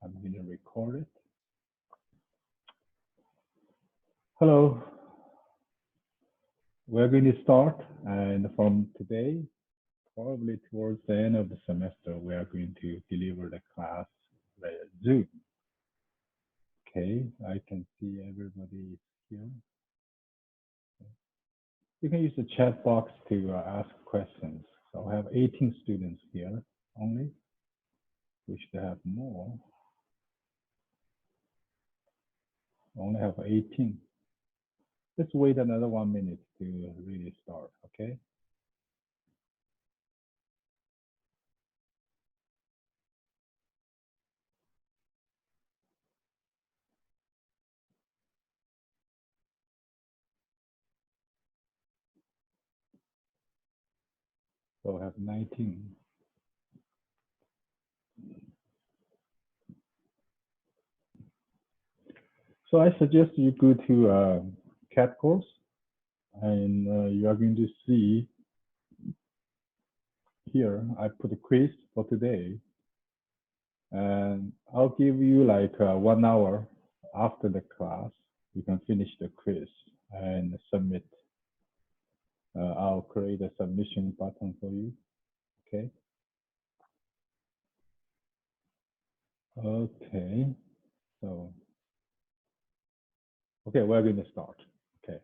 I'm going to record it. Hello. We're going to start, and from today, probably towards the end of the semester, we are going to deliver the class via Zoom. Okay, I can see everybody is here. You can use the chat box to ask questions. So I have 18 students here only. Wish to have more. I only have 18. Let's wait another 1 minute to really start, okay? So I have 19. So I suggest you go to CAT course, and you are going to see here, I put a quiz for today, and I'll give you like 1 hour after the class. You can finish the quiz and submit. I'll create a submission button for you, okay? Okay, so, okay, we're going to start, okay.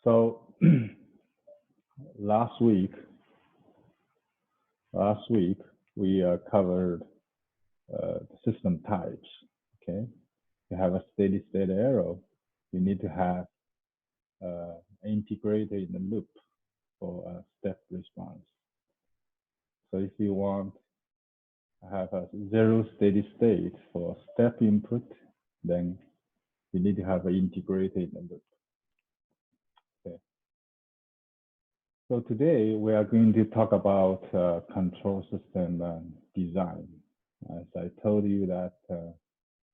So last week we covered the system types, okay? You have a steady state error, you need to have integrated in the loop for a step response. So if you want to have a zero steady state for step input, then you need to have an integrated in the loop. Okay. So today we are going to talk about control system design. As I told you that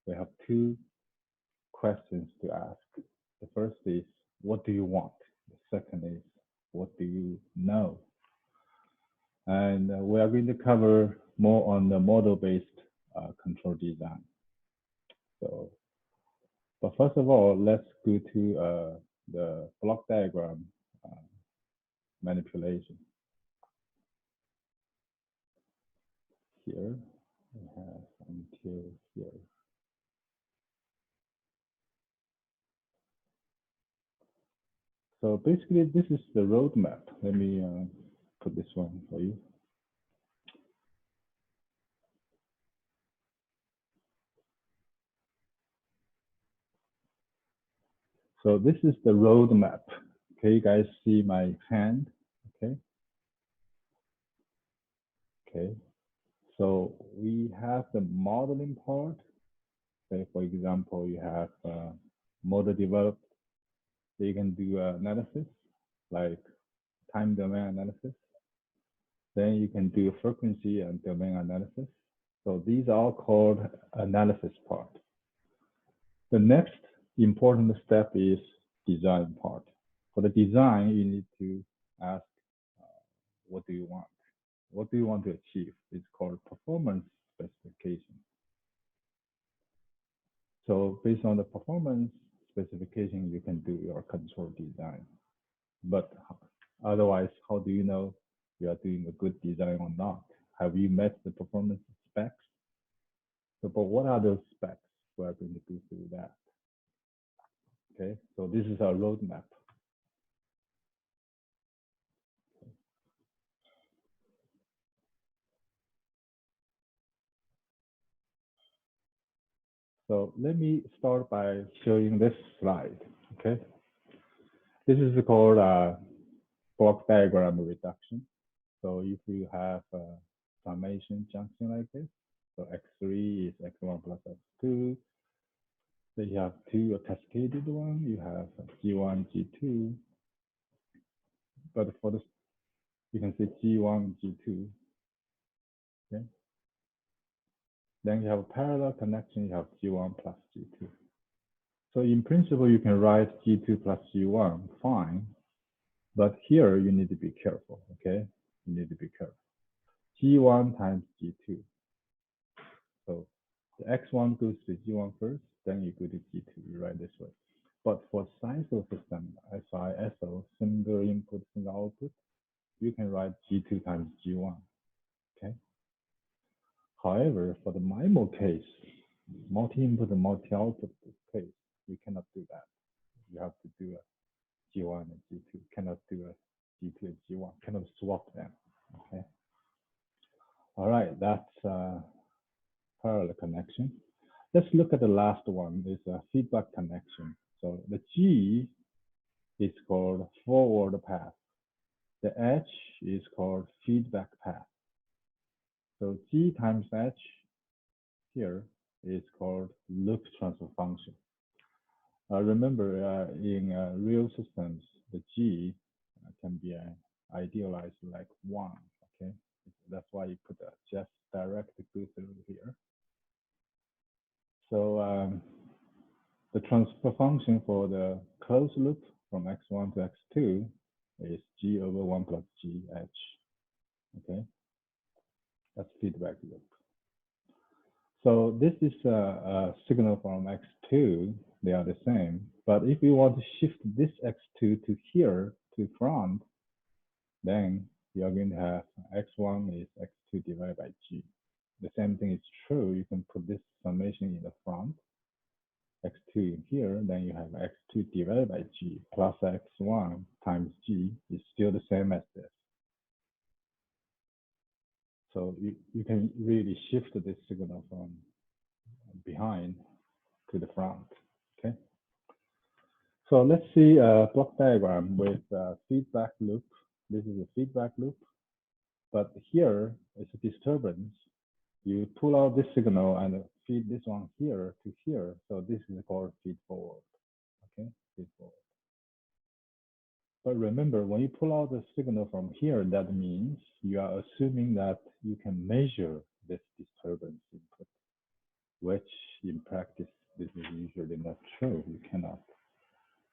we have 2 questions to ask. The first is, what do you want? The second is, what do you know? And we are going to cover more on the model-based control design. So, but first of all, let's go to the block diagram manipulation. Here, we have until here. So basically, this is the roadmap. Let me put this one for you. So this is the roadmap. Okay, you guys see my hand? Okay. Okay. So we have the modeling part. Say, for example, you have model developed. So you can do analysis, like time domain analysis. Then you can do frequency and domain analysis. So these are called analysis part. The next important step is design part. For the design, you need to ask, what do you want? What do you want to achieve? It's called performance specification. So based on the performance specification, you can do your control design. But otherwise, how do you know you are doing a good design or not? Have you met the performance specs? So, but what are those specs? We are going to go through that. Okay, so this is our roadmap. So let me start by showing this slide, okay? This is called block diagram reduction. So if you have a summation junction like this, so X3 is X1 plus X2. So you have 2 cascaded one, you have G1, G2. But for this, you can see G1, G2. Okay. Then you have a parallel connection, you have G1 plus G2. So in principle, you can write G2 plus G1, fine. But here you need to be careful, okay? You need to be careful. G1 times G2. So the X1 goes to G1 first, then you go to G2, you write this way. But for SISO system, SISO, single input, single output, you can write G2 times G1, okay? However, for the MIMO case, multi-input and multi-output case, you cannot do that. You have to do a G1 and G2, cannot do a G2 and G1, cannot swap them, okay? All right, that's parallel connection. Let's look at the last one, is a feedback connection. So the G is called forward path. The H is called feedback path. So G times H here is called loop transfer function. Remember, in real systems, the G can be idealized like 1, okay? That's why you put a just direct go through here. So the transfer function for the closed loop from X1 to X2 is G over 1 plus GH, okay? That's feedback loop. So this is a signal from X2, they are the same. But if you want to shift this X2 to here, to front, then you're going to have X1 is X2 divided by G. The same thing is true, you can put this summation in the front, X2 in here, then you have X2 divided by G plus X1 times G is still the same as this. So you can really shift this signal from behind to the front, okay? So let's see a block diagram with a feedback loop. This is a feedback loop, but here is a disturbance. You pull out this signal and feed this one here to here. So this is called feed forward, okay? Feed forward. But remember, when you pull out the signal from here, that means you are assuming that you can measure this disturbance input, which in practice, this is usually not true. You cannot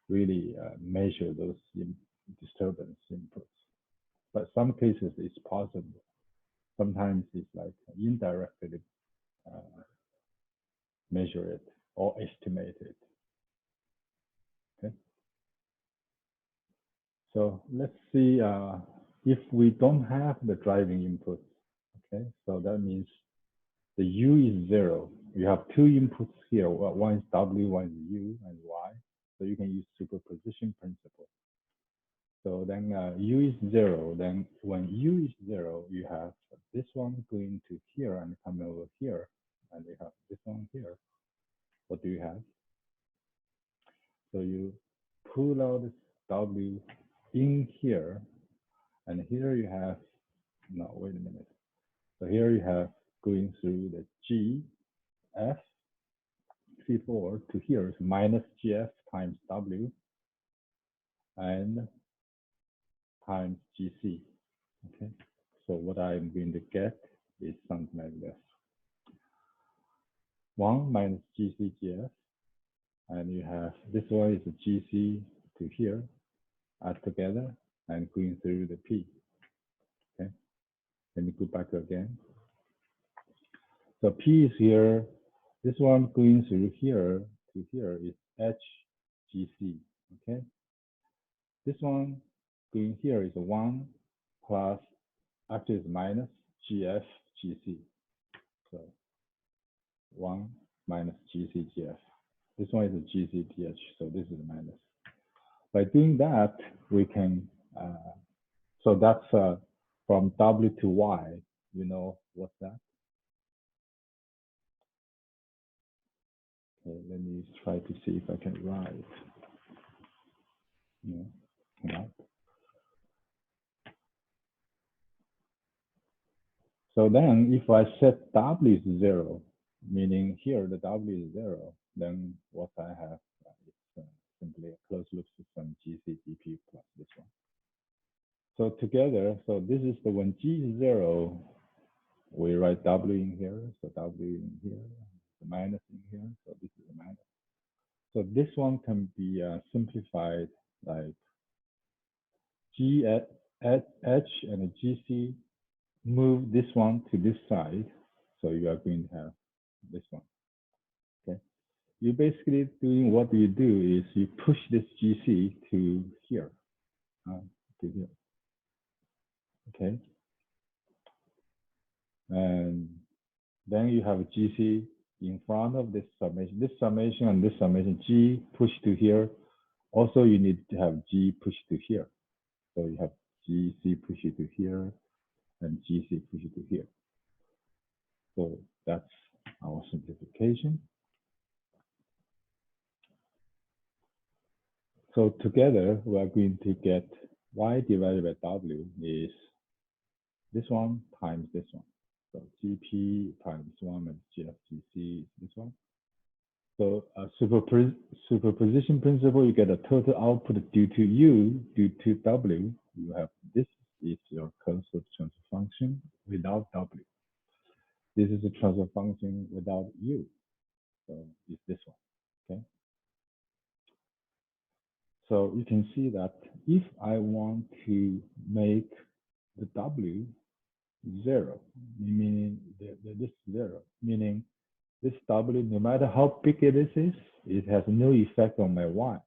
really measure those disturbance inputs. But some cases it's possible. Sometimes it's like indirectly measure it or estimate it. Okay. So let's see if we don't have the driving inputs. Okay, so that means the U is 0. You have two inputs here. One is W, one is U and Y. So you can use superposition principle. So then U is 0. Then when U is 0, you have this one going to here and coming over here. And you have this one here. What do you have? So you pull out this W in here. And here you have, no, wait a minute. So here you have going through the G, F, C4 to here is minus GF times W and times GC. Okay, so what I'm going to get is something like this. 1 minus GC GF, and you have this one is a GC to here, add together and going through the P. Okay, let me go back again. So P is here. This one going through here to here is HGC. Okay, this one going here is 1 plus, actually it's minus GF GC. So 1 minus GC GF. This one is a GC TH, so this is a minus. By doing that, we can, so that's from W to Y, you know what's that? Okay, let me try to see if I can write. No, cannot. So then if I set W is 0, meaning here the W is 0, then what I have is simply a closed loop system GC DP plus this one. So together, so this is the when G is 0, we write W in here, so W in here, the minus in here, so this is a minus. So this one can be simplified like G at H and GC, move this one to this side, so you are going to have this one. Okay, you basically doing what you do is you push this GC to here, to here. Okay, and then you have a GC in front of this summation and this summation, G push to here. Also, you need to have G push to here. So you have GC push it to here and GC push it to here. So that's our simplification. So together, we are going to get Y divided by W is this one times this one. So GP times 1 and GFGC is this one. So superposition principle, you get a total output due to U, due to W. You have this is your closed-loop transfer function without W. This is a transfer function without U. So it's this one, okay? So you can see that if I want to make the W 0, meaning this 0, meaning this W, no matter how big it is, it has no effect on my Y.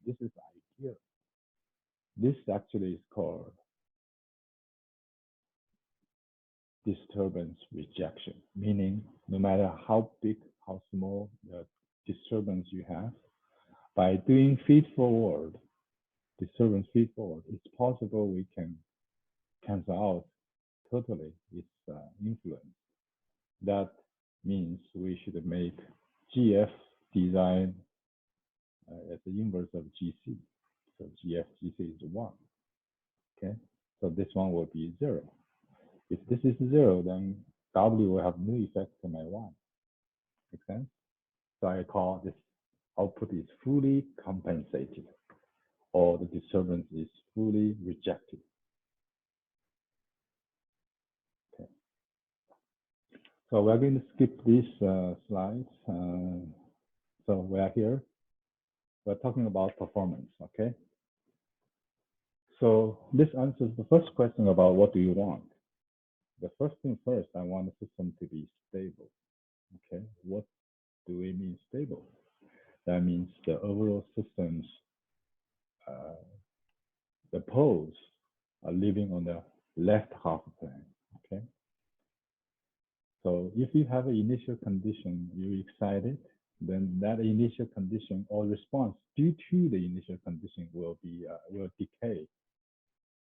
This is ideal. This actually is called disturbance rejection, meaning no matter how big, how small the disturbance you have, by doing feed-forward, disturbance feed-forward, it's possible we can cancel out totally its influence. That means we should make GF design as the inverse of GC. So GF, GC is 1. Okay, so this one will be 0. If this is 0, then W will have no effect on my Y. Make sense? So I call this output is fully compensated, or the disturbance is fully rejected. Okay. So we're going to skip these slides. So we are here. We're talking about performance, okay? So this answers the first question about what do you want. The first thing first, I want the system to be stable, okay? What do we mean stable? That means the overall system's, the poles are living on the left half plane, okay? So if you have an initial condition, you're excited, then that initial condition or response due to the initial condition will decay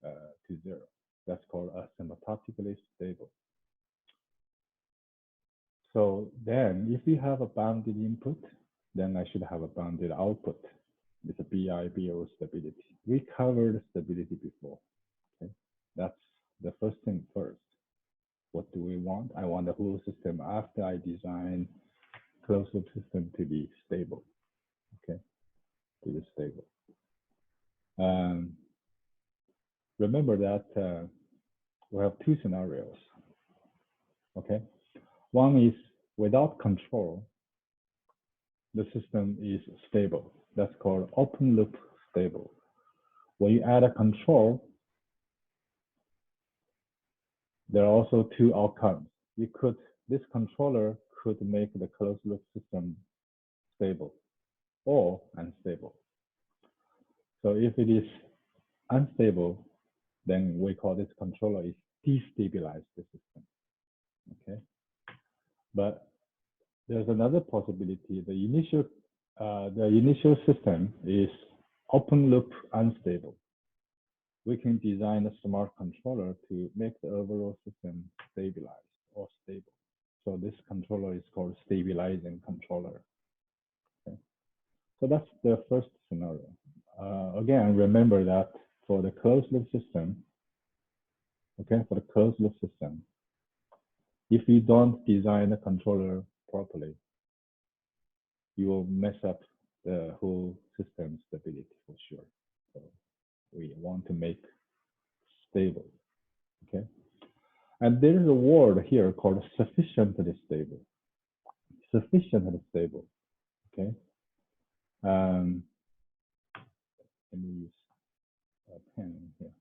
to 0. That's called asymptotically stable. So then if you have a bounded input, then I should have a bounded output. It's a BI/BO stability. We covered stability before. Okay, that's the first thing first. What do we want? I want the whole system after I design closed-loop system to be stable. Okay, to be stable. Remember that we have two scenarios. Okay, one is without control, the system is stable. That's called open loop stable. When you add a control, there are also two outcomes. This controller could make the closed loop system stable or unstable. So if it is unstable, then we call this controller is destabilize the system. Okay, but there's another possibility. The initial system is open loop unstable. We can design a smart controller to make the overall system stabilized or stable. So this controller is called stabilizing controller. Okay. So that's the first scenario. Again, remember that for the closed loop system, okay, for the closed loop system, if you don't design the controller properly, you will mess up the whole system stability for sure. So we want to make stable, okay? And there is a word here called sufficiently stable. Sufficiently stable, okay? Let me use a pen here.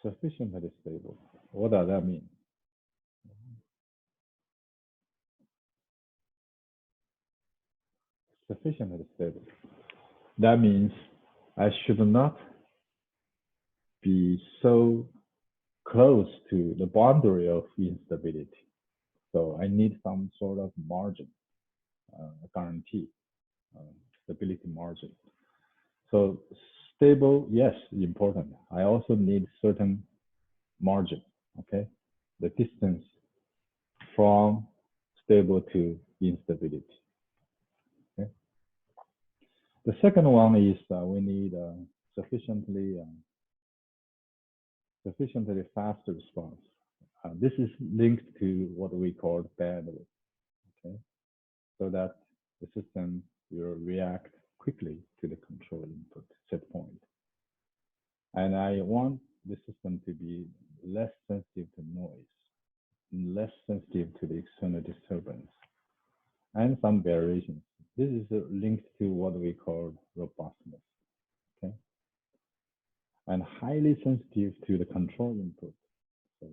Sufficiently stable. What does that mean? sufficiently stable. That means I should not be so close to the boundary of instability. So I need some sort of margin, guarantee, stability margin. So stable, yes, important. I also need certain margin, okay? The distance from stable to instability, okay? The second one is we need sufficiently fast response. This is linked to what we call bandwidth, okay? So that the system will react quickly to the control input set point. And I want the system to be less sensitive to noise, less sensitive to the external disturbance, and some variations. This is linked to what we call robustness, okay? And highly sensitive to the control input. So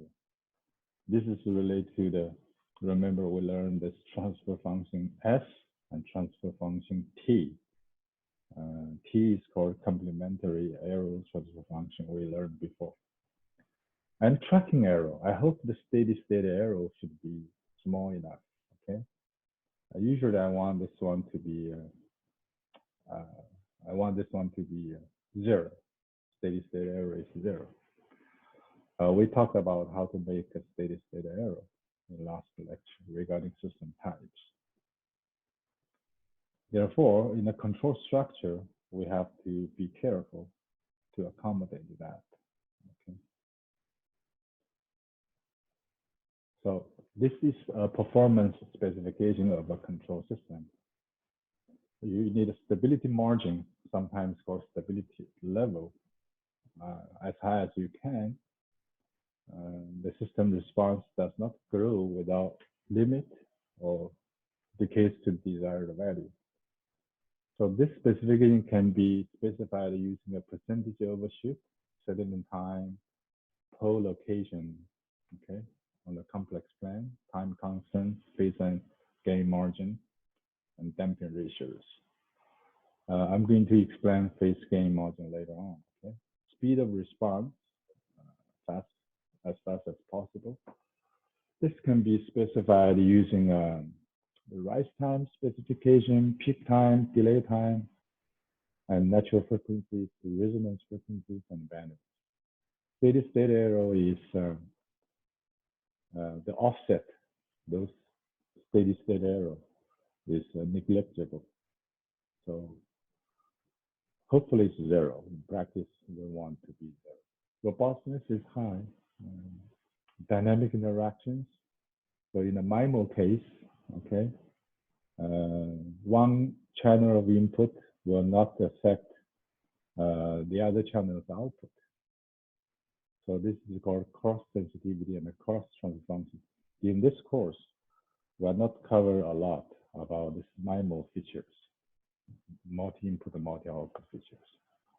this is related to the, remember we learned this transfer function S and transfer function T. T is called complementary arrow transfer function we learned before. And tracking arrow, I hope the steady state arrow should be small enough, okay? Usually I want this one to be, zero. Steady state arrow is 0. We talked about how to make a steady state arrow in last lecture regarding system types. Therefore, in the control structure, we have to be careful to accommodate that. Okay. So this is a performance specification of a control system. You need a stability margin, sometimes called stability level, as high as you can. The system response does not grow without limit or decays to desired value. So this specification can be specified using a percentage overshoot, settling time, pole location, okay, on the complex plan, time constant, phase and gain margin, and damping ratios. I'm going to explain phase gain margin later on, okay? Speed of response, as fast as possible. This can be specified using the rise time specification, peak time, delay time, and natural frequencies, resonance frequencies, and bandwidth. Steady state arrow is the offset. Those steady state arrow is negligible. So hopefully it's 0. In practice, we want to be 0. Robustness is high. Dynamic interactions. So in the MIMO case, okay, one channel of input will not affect the other channel's output. So this is called cross sensitivity and cross transfer function. In this course, we will not cover a lot about this MIMO features, multi-input and multi-output features.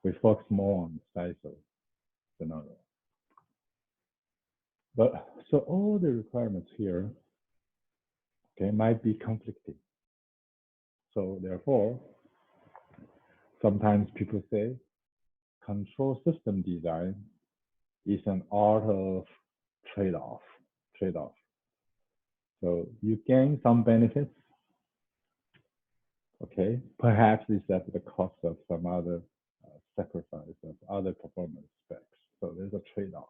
We focus more on the size of scenario. But so all the requirements here, okay, might be conflicting. So therefore, sometimes people say control system design is an art of trade-off. So you gain some benefits, okay, perhaps it's at the cost of some other sacrifice of other performance specs. So there's a trade-off.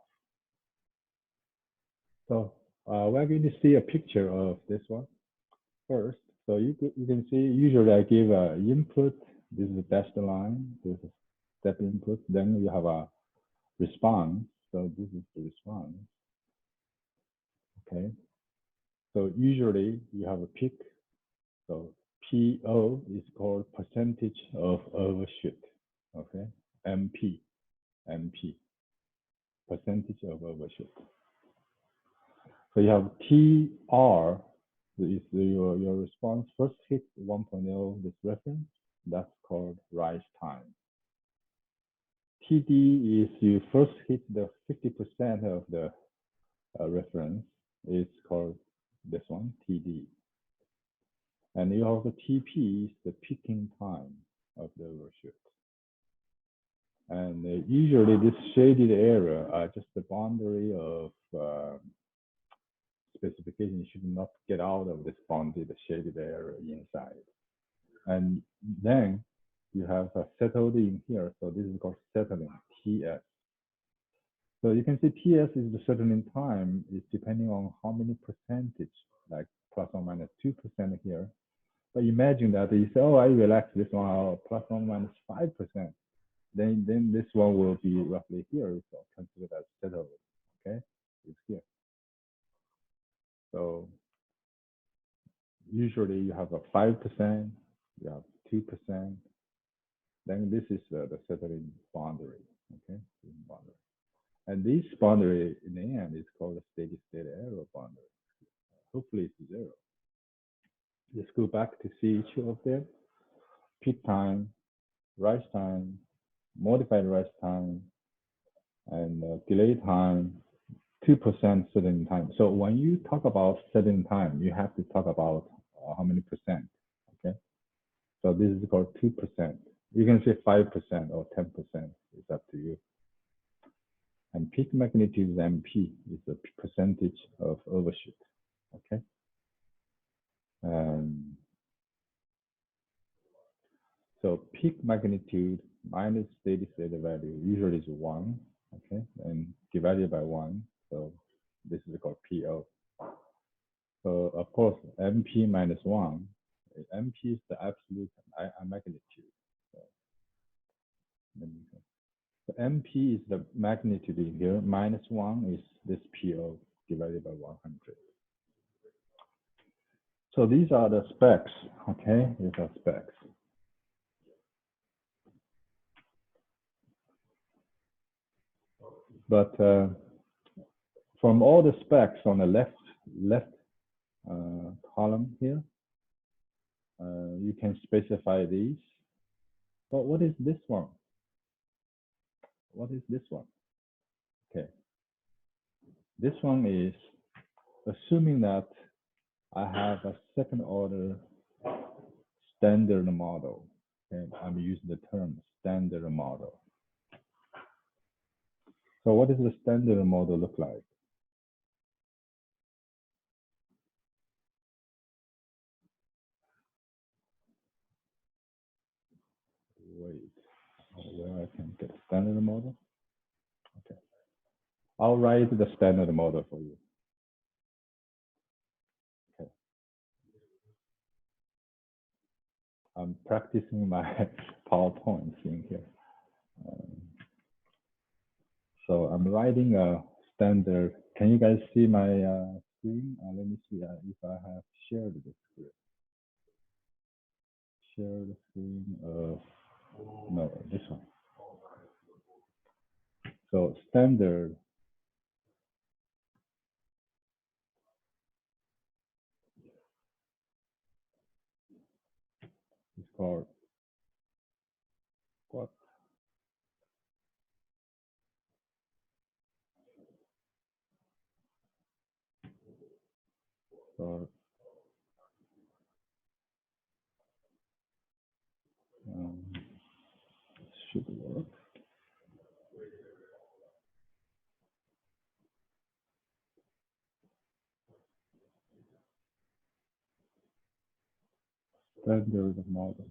So we're going to see a picture of this one first. So you can see, usually I give input. This is the dashed line. This is step input. Then you have a response. So this is the response. Okay. So usually you have a peak. So PO is called percentage of overshoot. Okay. MP, percentage of overshoot. So you have TR is your response first hit 1.0 this reference. That's called rise time. TD is you first hit the 50% of the reference. It's called this one, TD. And you have the TP is the peaking time of the overshoot. And usually this shaded area are just the boundary of specification. You should not get out of this bounded shaded area inside. And then you have a settled in here. So this is called settling, TS. So you can see TS is the settling time is depending on how many percentage, like plus or minus 2% here. But imagine that you say, oh, I relax this one out plus or minus 5%. Then this one will be roughly here. So consider that settled. Okay, it's here. So usually you have a 5%, you have 2%. Then this is the settling boundary. Okay, boundary. And this boundary in the end is called the steady state error boundary. Hopefully it's 0. Let's go back to see each of them. Peak time, rise time, modified rise time, and delay time, 2% settling time. So when you talk about settling time, you have to talk about how many percent, okay? So this is called 2%. You can say 5% or 10%, it's up to you. And peak magnitude is MP, is the percentage of overshoot, okay? So peak magnitude minus steady state value usually is 1, okay? And divided by 1, so this is called PO. So of course, MP minus 1, MP is the absolute magnitude. So MP is the magnitude in here, minus 1 is this PO divided by 100. So these are the specs, okay? These are specs. But from all the specs on the left column here, you can specify these. But what is this one? What is this one? Okay. This one is assuming that I have a second order standard model. Okay, I'm using the term standard model. So what does the standard model look like? Wait, where I can get a standard model? Okay. I'll write the standard model for you. Okay. I'm practicing my PowerPoints in here. So I'm writing a standard. Can you guys see my screen? Let me see if I have shared the screen. Share the screen of, no, this one. So standard is called what? So should work. Standard model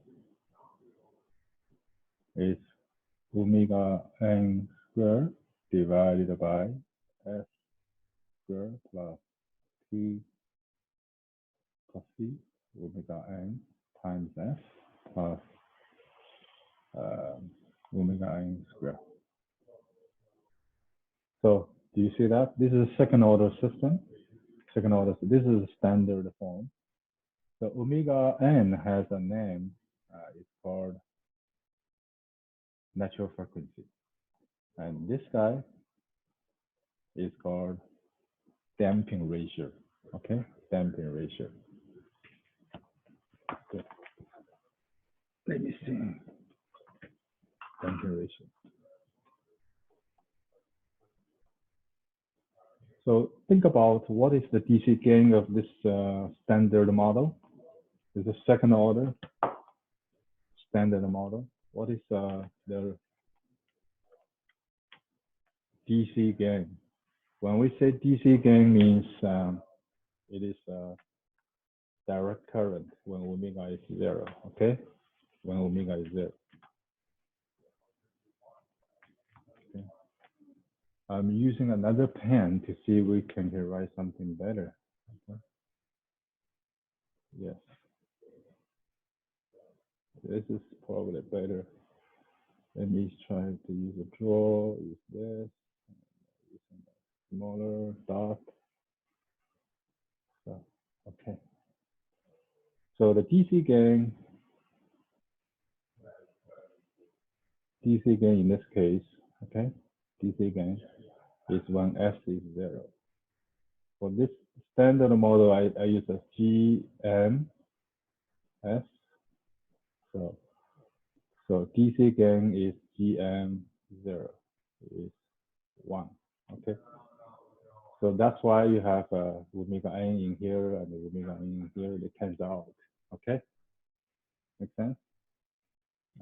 is omega n squared divided by s squared plus t plus c omega n times f plus omega n squared. So do you see that? This is a second order system. Second order, this is a standard form. So omega n has a name, it's called natural frequency. And this guy is called damping ratio, okay? Damping ratio. Okay. Let me see. Damping ratio. So think about what is the DC gain of this standard model. is the second order standard model. What is the DC gain? When we say DC gain means it is direct current when omega is 0, okay? When omega is 0. Okay. I'm using another pen to see if we can write something better. Okay. Yes. This is probably better. Let me try to use a draw, use this, use a smaller dot. So, okay. So the DC gain in this case, okay, DC gain is when S is 0. For this standard model, I use a GMS. So DC gain is GM0 is 1. Okay. So that's why you have omega n in here and omega n in here. They cancel out. Okay. Make sense?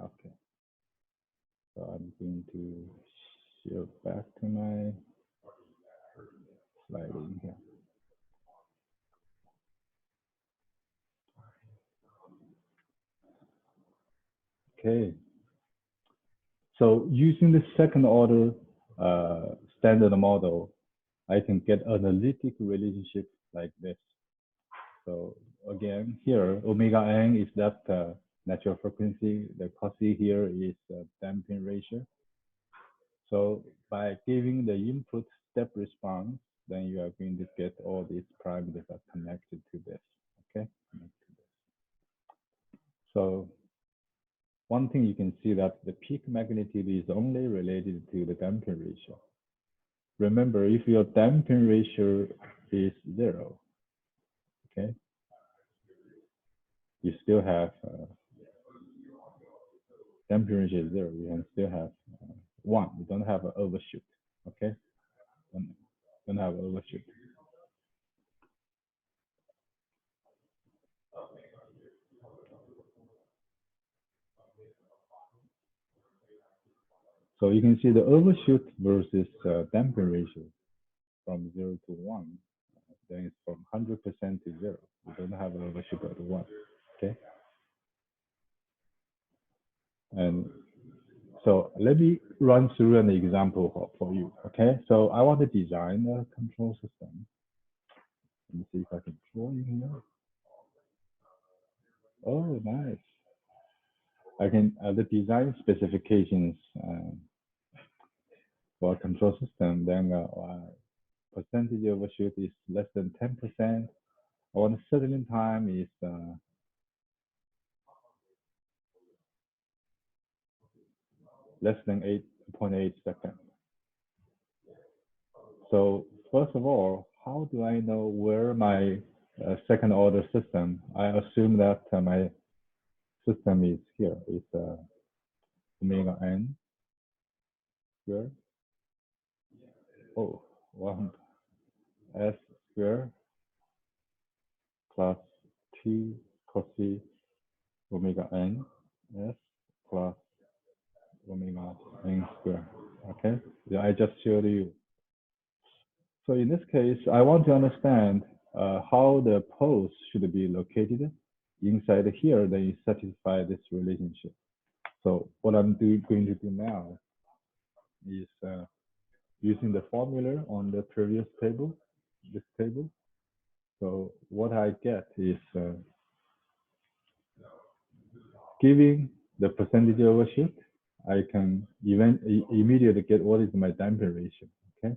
Okay. So I'm going to share back to my slide in here. Okay. So using the second order standard model, I can get analytic relationship like this. So again, here omega n is that natural frequency. The cos here is damping ratio. So by giving the input step response, then you are going to get all these parameters are connected to this. Okay. So one thing you can see that the peak magnitude is only related to the damping ratio. Remember, if your damping ratio is 0, okay, you still have damping ratio is 0. You can still have 1. You don't have an overshoot. Okay, don't have overshoot. So you can see the overshoot versus damping ratio from 0 to 1. Then it's from 100% to 0. You don't have an overshoot at 1. Okay. And so let me run through an example for you. Okay. So I want to design a control system. Let me see if I can draw in here. Oh, nice. I can the design specifications for a control system. Then percentage overshoot is less than 10%. On settling time is less than 8.8 seconds. So first of all, how do I know where my second order system? I assume that my system is here. It's omega n squared. Oh, 1 s squared plus 2 cos omega n s plus omega n squared. Okay, yeah, I just showed you. So in this case, I want to understand how the poles should be located inside here. Then you satisfy this relationship. So what I'm going to do now is using the formula on the previous table, this table. So what I get is giving the percentage overshoot, I can immediately get what is my damping ratio. Okay,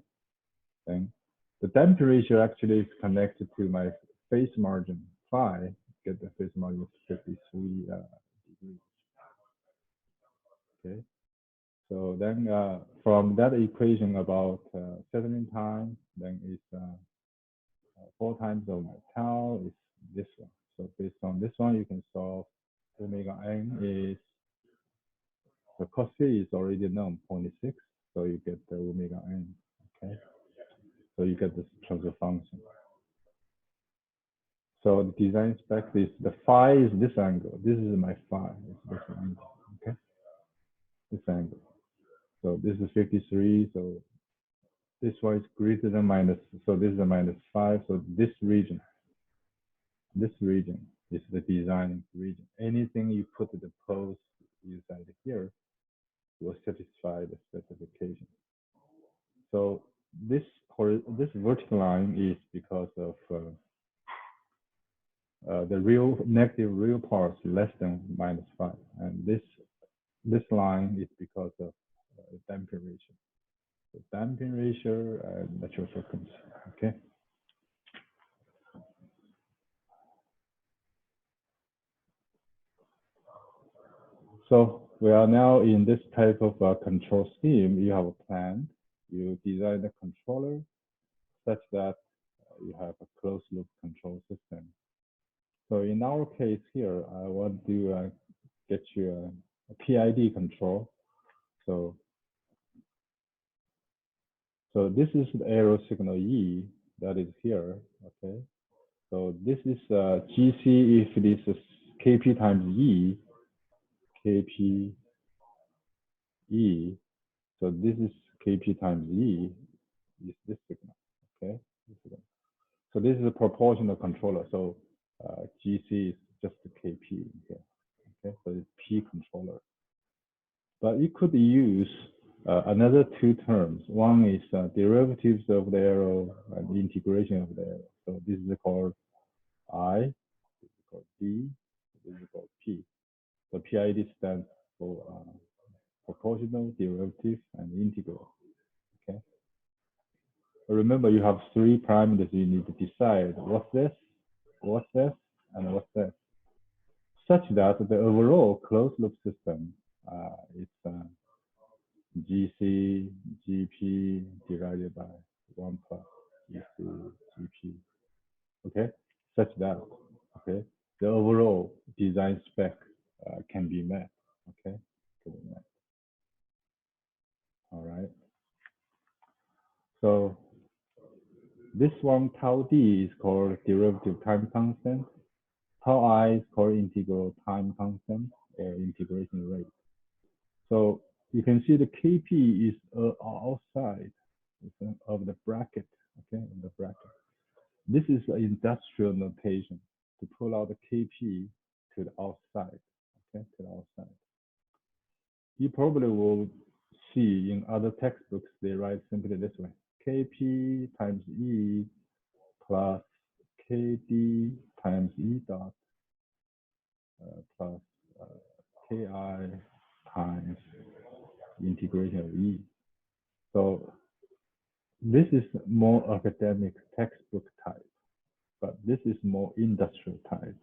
and the damping ratio actually is connected to my phase margin phi. Get the phase margin of 53 degrees. Okay, so then from that equation about settling time, then it's 4 times of my tau is this one. So based on this one, you can solve omega n is the cos is already known 0.6, so you get the omega n. Okay, so you get this transfer function. So the design spec is the phi is this angle. This is my phi. It's this angle. Okay. This angle. So this is 53. So this one is greater than minus. So this is a -5. So this region is the design region. Anything you put the pose inside here will satisfy the specification. So this vertical line is because of the negative real parts less than -5, and this line is because of damping ratio. So damping ratio and natural frequency. Okay. So we are now in this type of control scheme. You have a plan. You design a controller such that you have a closed loop control system. So in our case here, I want to get you a PID control. So this is the error signal E that is here. Okay. So this is GC if this is KP times E, KP E. So this is KP times E is this signal. Okay. So this is a proportional controller. So GC is just the KP here. Okay. So it's P controller. But you could use another two terms. One is derivatives of the arrow and integration of the arrow. So this is called I, this is called D, this is called P. So PID stands for proportional, derivative, and integral. Okay. But remember, you have three parameters you need to decide. What's this, and what's this? Such that the overall closed loop system is GC, GP divided by 1 plus GC, GP. Okay, such that, okay, the overall design spec can be met. Okay, can be met. All right. So this one, tau D, is called derivative time constant. Tau I is called integral time constant or integration rate. So you can see the KP is outside of the bracket. Okay, in the bracket. This is an industrial notation to pull out the KP to the outside. Okay, to the outside. You probably will see in other textbooks they write simply this way: KP times E plus KD times E dot plus KI times integration of E. So this is more academic textbook type, but this is more industrial type.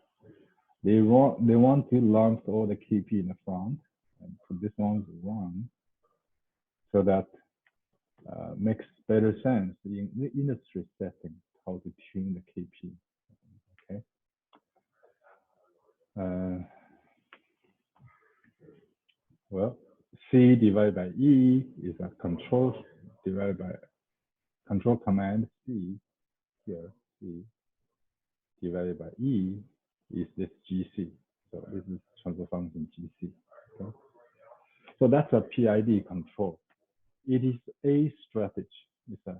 They want to launch all the KP in the front and put this one 1, so that makes better sense in the industry setting how to tune the KP. Okay. Well, C divided by E is a control divided by control command C here. C divided by E is this GC. So this is transfer function GC. Okay. So that's a PID control. It is a strategy. It's a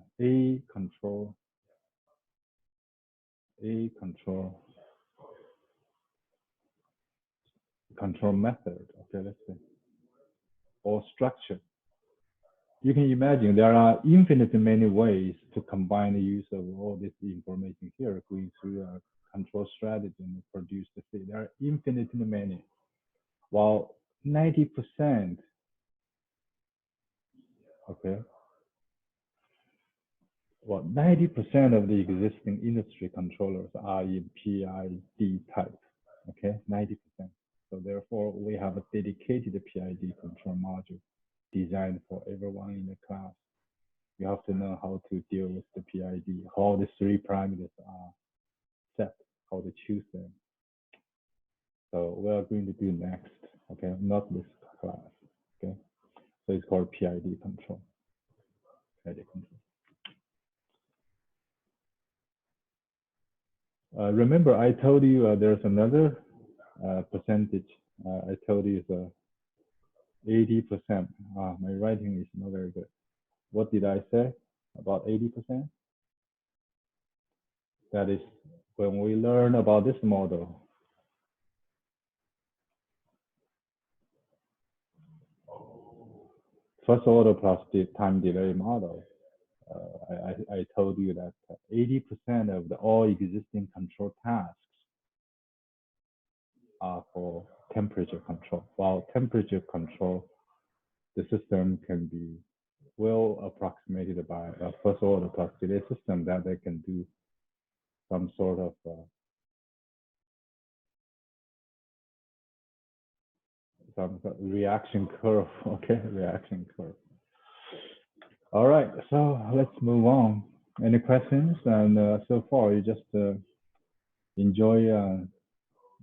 control method. Okay, let's say, or structure. You can imagine there are infinitely many ways to combine the use of all this information here, going through a control strategy and produce the state. There are infinitely many. While 90%, okay, well, 90% of the existing industry controllers are in PID type, okay, 90%. So therefore, we have a dedicated PID control module designed for everyone in the class. You have to know how to deal with the PID, how the three parameters are set, how to choose them. So we are going to do next, okay, not this class, okay. So it's called PID control. PID control. Remember, I told you there's another percentage. I told you it's 80%. My writing is not very good. What did I say about 80%? That is when we learn about this model. First order plus the time delay model. I told you that 80% of all existing control tasks are for temperature control. While temperature control, the system can be well approximated by a first order plus delay system that they can do some sort of some reaction curve. Okay, reaction curve. All right, so let's move on. Any questions? And so far, you just enjoy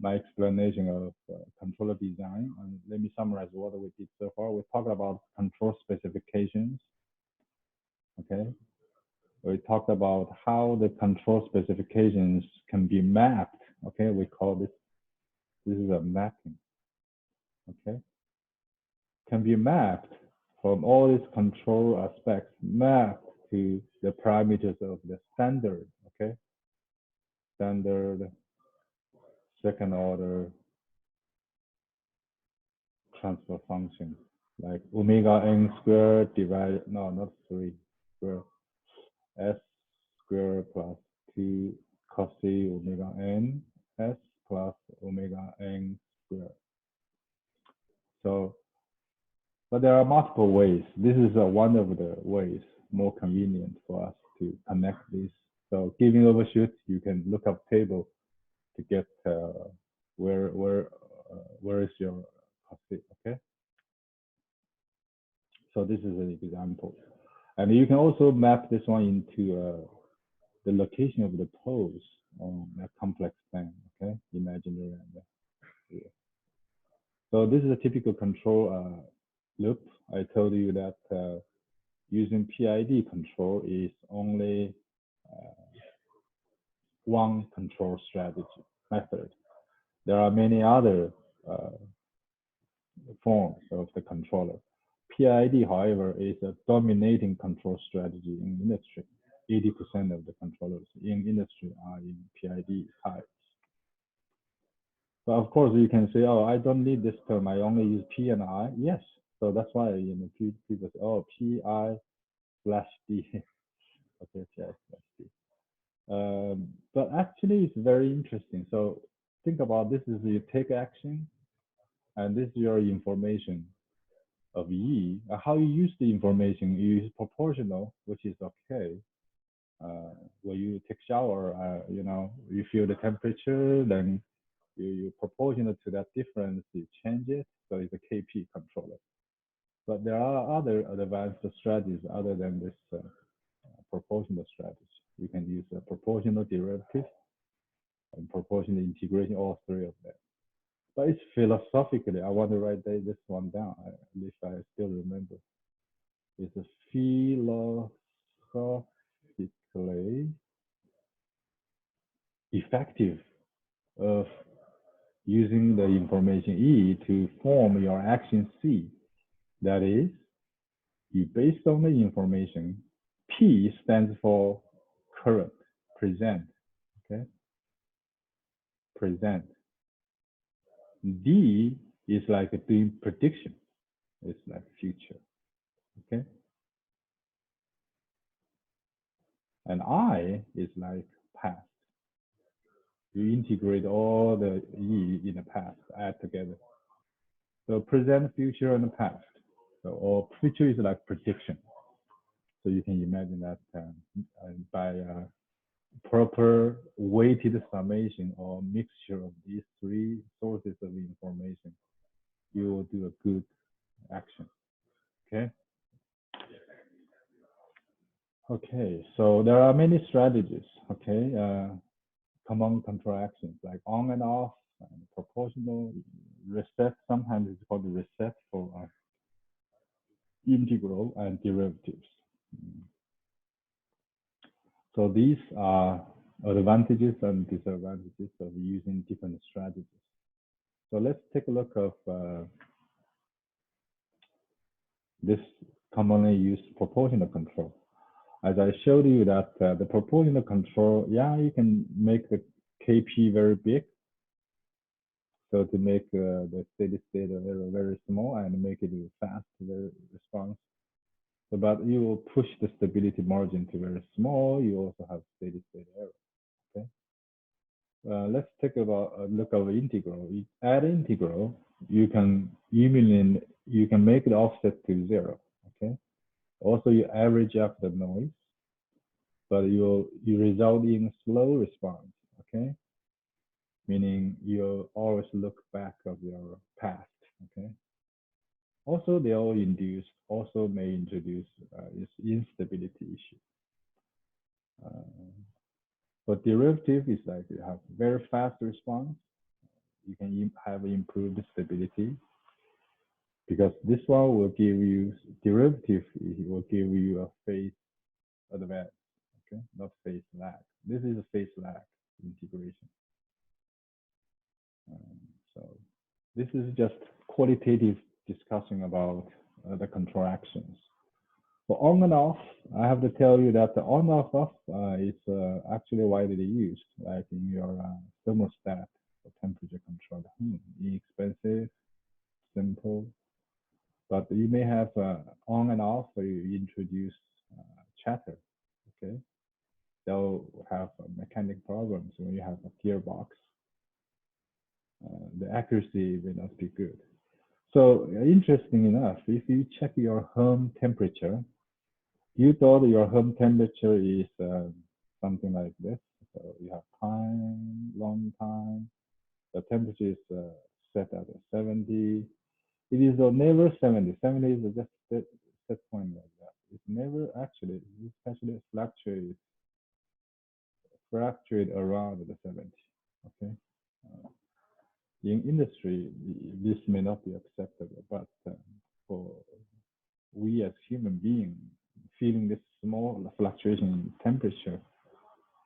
my explanation of controller design. And let me summarize what we did so far. We talked about control specifications. Okay. We talked about how the control specifications can be mapped. Okay. We call this is a mapping. Okay. Can be mapped from all these control aspects, mapped to the parameters of the standard. Okay. Standard second order transfer function, like omega n squared divided, no, not 3 square, s squared plus 2 cos c omega n s plus omega n squared. So, but there are multiple ways. This is one of the ways more convenient for us to connect these. So, giving overshoot, you can look up table to get where is your cos c, okay? So this is an example. And you can also map this one into the location of the poles on a complex plane, okay? Imaginary and real. So this is a typical control loop. I told you that using PID control is only one control strategy method. There are many other forms of the controller. PID, however, is a dominating control strategy in industry. 80% of the controllers in industry are in PID types. So of course you can say, oh, I don't need this term. I only use P and I. Yes. So that's why people say, oh, PI/D. Okay, PI/D. But actually, it's very interesting. So think about this: is you take action, and this is your information of E. How you use the information, you use proportional, which is okay. When you take shower, you feel the temperature, then you proportional to that difference, you change it. So it's a KP controller. But there are other advanced strategies other than this proportional strategy. You can use a proportional derivative and proportional integration, all three of them. But it's philosophically, I want to write this one down, at least I still remember. It's a philosophically effective of using the information E to form your action C. That is, you based on the information, P stands for current, present, okay? Present. D is like doing prediction. It's like future, okay? And I is like past. You integrate all the E in the past, add together. So present, future, and past. So or future is like prediction. So you can imagine that by proper weighted summation or mixture of these three sources of information, you will do a good action. Okay. Okay. So there are many strategies. Okay. Common control actions like on and off, and proportional, reset. Sometimes it's called reset for integral and derivatives. So these are advantages and disadvantages of using different strategies. So let's take a look of this commonly used proportional control. As I showed you that the proportional control, yeah, you can make the KP very big. So to make the steady state error very small and make it fast response. So, but you will push the stability margin to very small. You also have steady state error. Okay. Let's take a look at integral. At integral, you can make the offset to 0. Okay. Also, you average up the noise, but you result in slow response. Okay. Meaning you always look back of your past. Okay. Also, they all may introduce this instability issue. But derivative is like you have very fast response. You can have improved stability because this one will give you derivative. It will give you a phase advance. Okay, not phase lag. This is a phase lag integration. So this is just qualitative discussion about the control actions. For on and off, I have to tell you that the on-off is actually widely used, like in your thermostat for temperature control. Inexpensive, simple, but you may have on and off where you introduce chatter. Okay, they'll have mechanic problems when you have a gearbox. The accuracy may not be good. So interesting enough, if you check your home temperature, you thought your home temperature is something like this. So you have time, long time. The temperature is set at 70. It is never 70. 70 is just set point like that. It's never actually, it especially fluctuate around the 70. Okay. In industry, this may not be acceptable, but for we as human beings, feeling this small fluctuation in temperature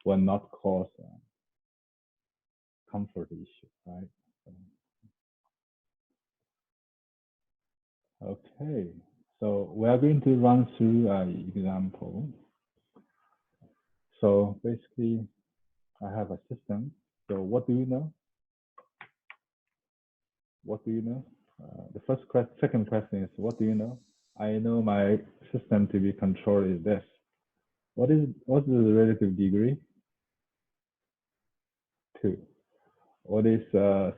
will not cause a comfort issue, right? Okay, so we are going to run through an example. So basically, I have a system. So what do you know? What do you know? The second question is, what do you know? I know my system to be controlled is this. What's the relative degree? 2. What is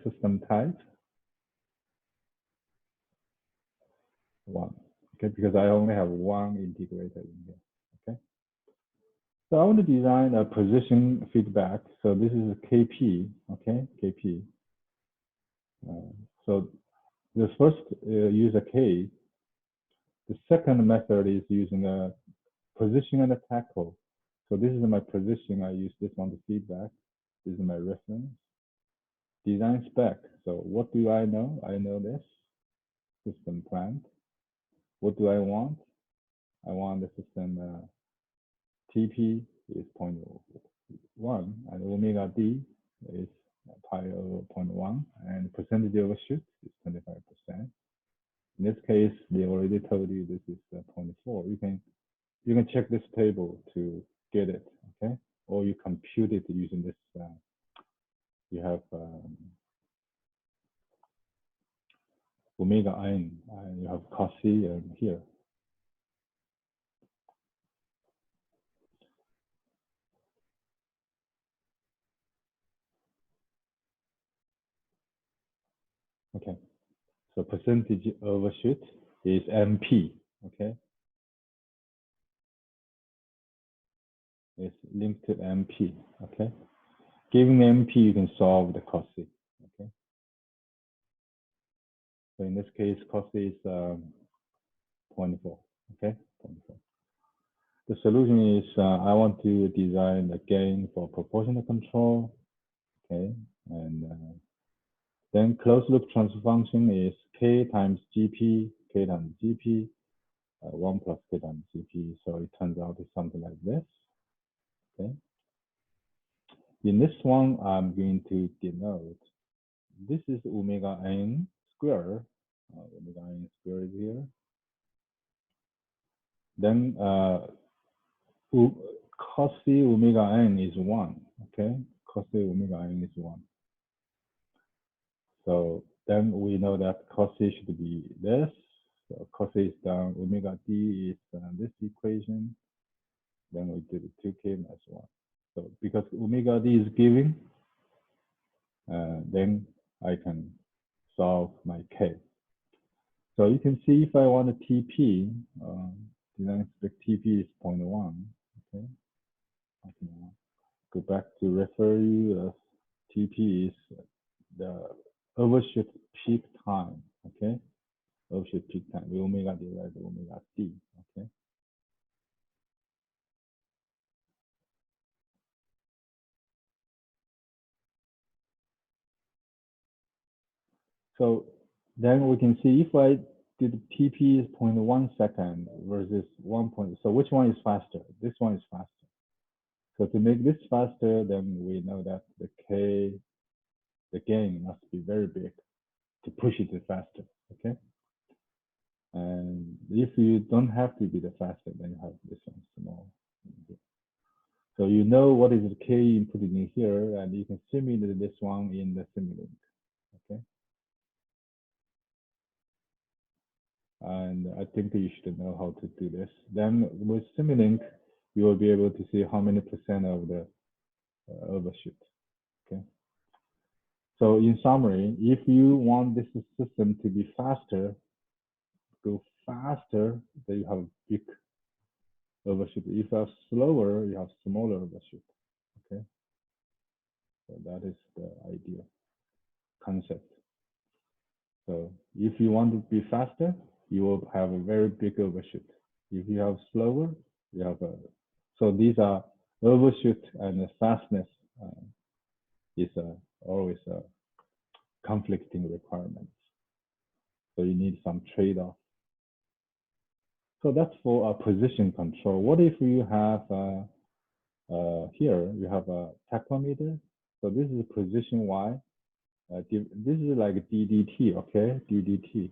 system type? 1. Okay, because I only have one integrator in here. Okay. So I want to design a position feedback. So this is a KP. Okay, KP. So the first use a K. The second method is using a position and a tacho. So this is my position. I use this one to feedback. This is my reference. Design spec. So what do I know? I know this system plant. What do I want? I want the system TP is 0.1 and omega D is pi over 0.1 and percentage overshoot is 25%. In this case, they already told you this is 0.4. You can check this table to get it, okay? Or you compute it using this. You have omega n, and you have cos C here. Okay, so percentage overshoot is MP, okay? It's linked to MP, okay? Given MP, you can solve the cos C, okay? So in this case, cos C is 0.4, okay? 0.4. The solution is I want to design a gain for proportional control, okay? And then closed loop transfer function is K times GP, K times GP, 1 plus K times GP. So it turns out it's something like this, okay? In this one, I'm going to denote, this is omega n square. Omega n square is here. Then cos c omega n is 1, okay? Cos c omega n is 1. So then we know that cos c should be this. So cos c is down, omega d is this equation. Then we do the 2k minus 1. So because omega d is given, then I can solve my k. So you can see if I want a TP, dynamic TP is 0.1, okay? I can go back to refer you. TP is the overshoot peak time, okay? Overshoot peak time, the omega divided by omega d, okay? So then we can see if I did TP is 0.1 second versus 1 point. So which one is faster? This one is faster. So to make this faster, then we know that the K, the gain must be very big to push it faster, okay? And if you don't have to be the faster, then you have this one small. So you know what is the K input in here, and you can simulate this one in the Simulink, okay? And I think you should know how to do this. Then with Simulink, you will be able to see how many percent of the overshoot, okay? So in summary, if you want this system to be faster, go faster, then you have big overshoot. If you are slower, you have smaller overshoot, okay? So that is the idea, concept. So if you want to be faster, you will have a very big overshoot. If you have slower, you have a, so these are overshoot and the fastness is always a conflicting requirements. So you need some trade-off. So that's for a position control. What if you have here you have a tachometer? So this is position Y. This is like DDT, okay? DDT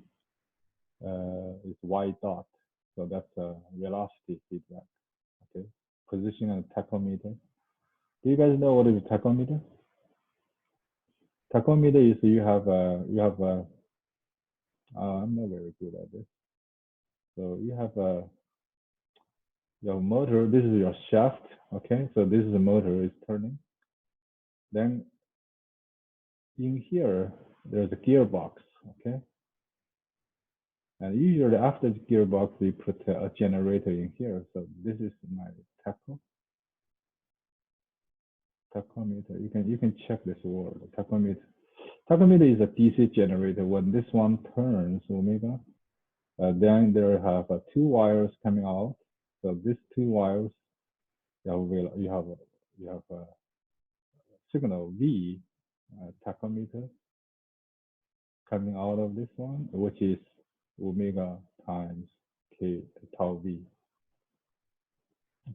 is Y dot. So that's a velocity feedback, okay? Position and tachometer. Do you guys know what is a tachometer? Tachometer is you have I'm not very good at this. So you have your motor. This is your shaft, okay? So this is the motor is turning. Then in here there's a gearbox, okay? And usually after the gearbox we put a generator in here. So this is my tachometer. You can check this word, tachometer. Tachometer is a DC generator. When this one turns omega, then there have two wires coming out. So these two wires, you have a signal V tachometer coming out of this one, which is omega times K tau V.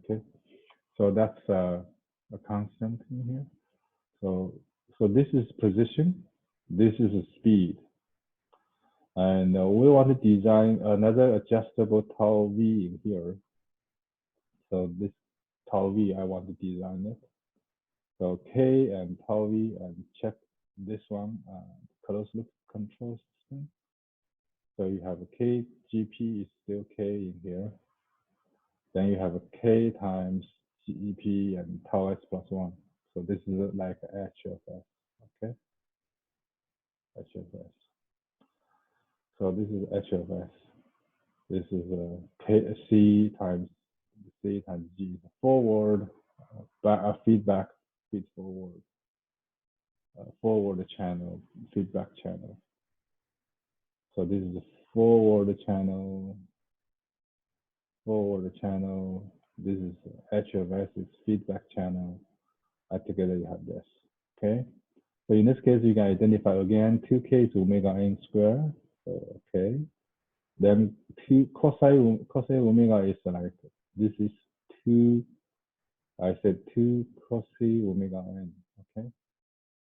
Okay, so that's a constant in here. So this is position, this is speed. And we want to design another adjustable tau V in here. So this tau V, I want to design it. So K and tau V, and check this one, closed loop control system. So you have a K, GP is still K in here. Then you have a K times GP and tau S plus 1. So this is like HFS, okay? HFS. So this is HFS. This is C times G, forward, feedback, feed forward, forward channel, feedback channel. So this is the forward channel. This is HFS, is feedback channel. Together you have this, okay? So in this case, you can identify again 2K is omega n square, so, okay? Then cos omega is like, this is 2, I said 2 cos omega n,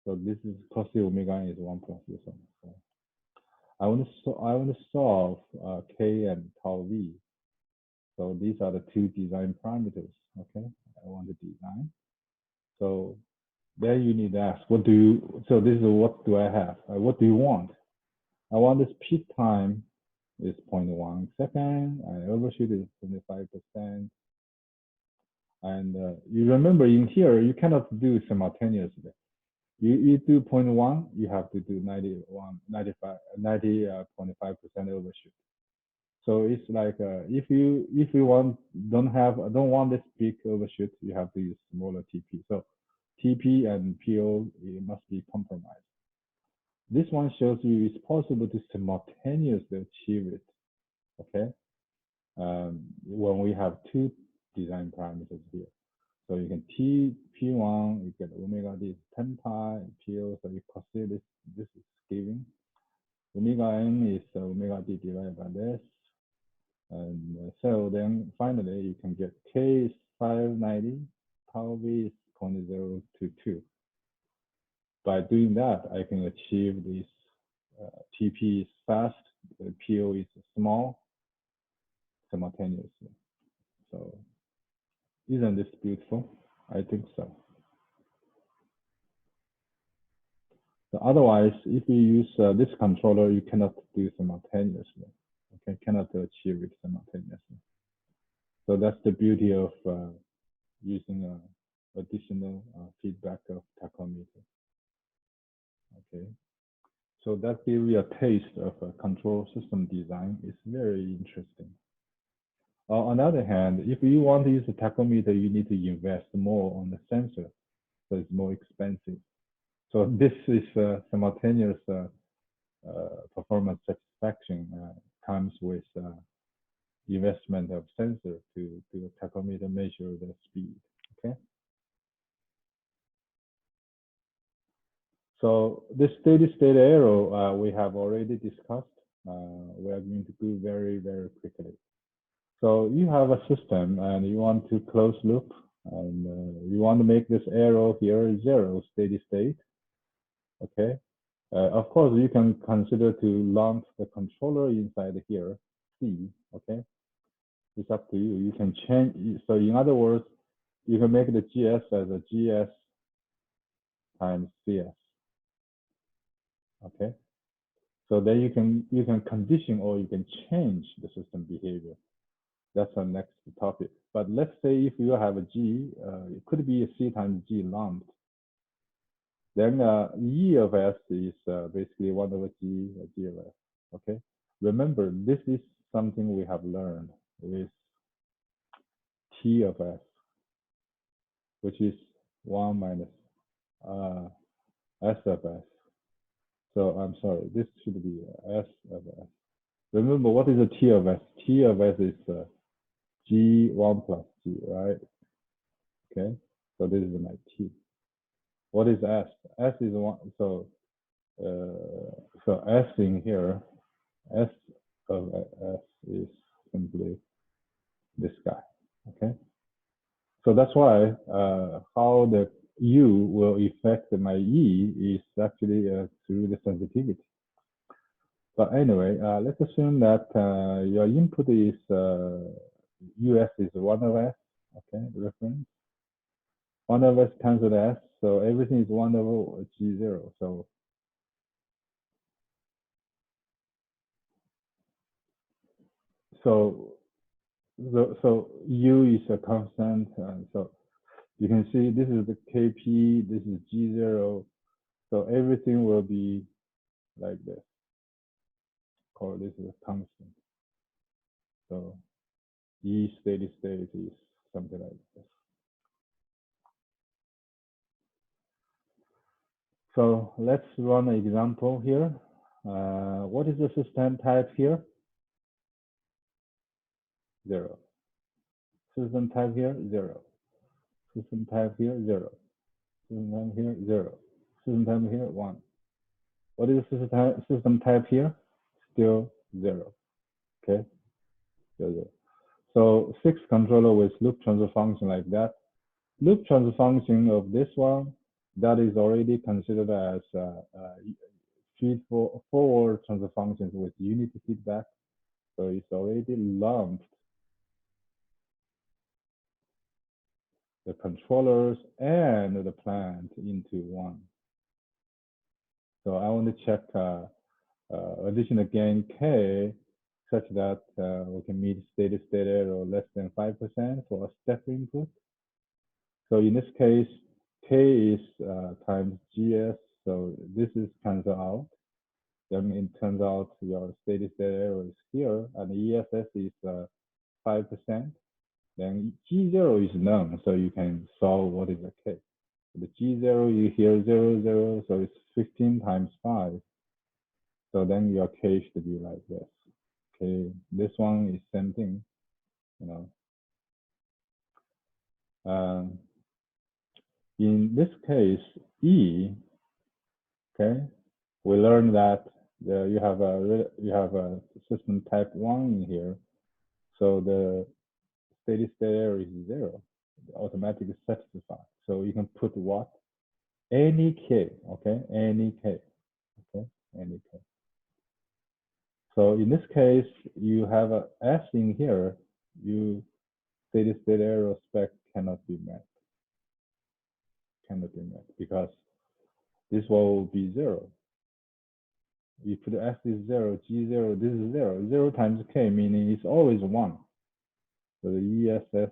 So this is cos omega n is 1 plus this one. So I want to solve k and tau v. So these are the two design parameters. Okay, I want to design. So then you need to ask, what do you? So this is what do I have? What do you want? I want this peak time is 0.1 second, and overshoot is 75%. And you remember in here, you cannot do simultaneously. You do 0.1, you have to do 90.5% overshoot. So it's like if you don't want this big overshoot, you have to use smaller TP. So TP and PO, it must be compromised. This one shows you it's possible to simultaneously achieve it. Okay, when we have two design parameters here. So you can P1, you get omega d is 10 pi, PO, so you consider this is given. Omega n is omega d divided by this. And so then finally you can get K is 590, tau V is 0.022. By doing that, I can achieve this TP is fast, PO is small, simultaneously. So isn't this beautiful? I think so. So otherwise, if you use this controller, you cannot do simultaneously. Okay, cannot achieve it simultaneously. So that's the beauty of using additional feedback of tachometer. Okay, so that gives you a taste of a control system design. It's very interesting. On the other hand, if you want to use a tachometer, you need to invest more on the sensor, so it's more expensive. So this is simultaneous performance satisfaction comes with investment of sensor to a tachometer measure the speed. Okay. So this steady state arrow we have already discussed. We are going to do very, very quickly. So you have a system and you want to close loop, and you want to make this arrow here 0 steady state. Okay. Of course, you can consider to launch the controller inside here, C. Okay. It's up to you. You can change. So in other words, you can make the GS as a GS times CS. Okay. So then you can condition or you can change the system behavior. That's our next topic. But let's say if you have a G, it could be a C times G lumped. Then E of S is basically 1 over G of S. Okay. Remember, this is something we have learned with T of S, which is 1 minus S of S. So I'm sorry, this should be S of S. Remember, what is a T of S? T of S is G1 plus G, right? Okay, so this is my T. What is S? S is 1, so S in here, S of S is simply this guy, okay? So that's why how the U will affect my E is actually through the sensitivity. But anyway, let's assume that your input is US is 1 over S, okay, reference. 1 over S cancel S, so everything is 1 over G0. So U is a constant, so you can see this is the KP, this is G0, so everything will be like this. Call this is a constant. So E steady state is something like this. So let's run an example here. What is the system type here? 0. System type here, 0. System type here, 0. System type here, 0. System type here, 1. What is the system type here? Still 0. Okay, still 0. So 6 controller with loop transfer function like that. Loop transfer function of this one, that is already considered as feed-forward transfer functions with unity feedback. So it's already lumped the controllers and the plant into one. So I want to check additional gain K such that we can meet steady state error less than 5% for a step input. So in this case, K is times GS, so this is cancelled out. Then it turns out your steady state error is here, and ESS is 5%. Then G0 is none, so you can solve what is the K. The G0, you hear 0, 0, so it's 15 times 5. So then your K should be like this. Okay, this one is same thing, you know. In this case, E, okay, we learned that you have a system type 1 in here, so the steady state error is 0, automatically satisfied. So you can put what? Any K, okay, any K, okay, any K. So in this case, you have a S in here, you steady state error spec cannot be met. Cannot be met because this one will be 0. If the S is 0, G0, this is 0. 0 times K, meaning it's always 1. So the ESS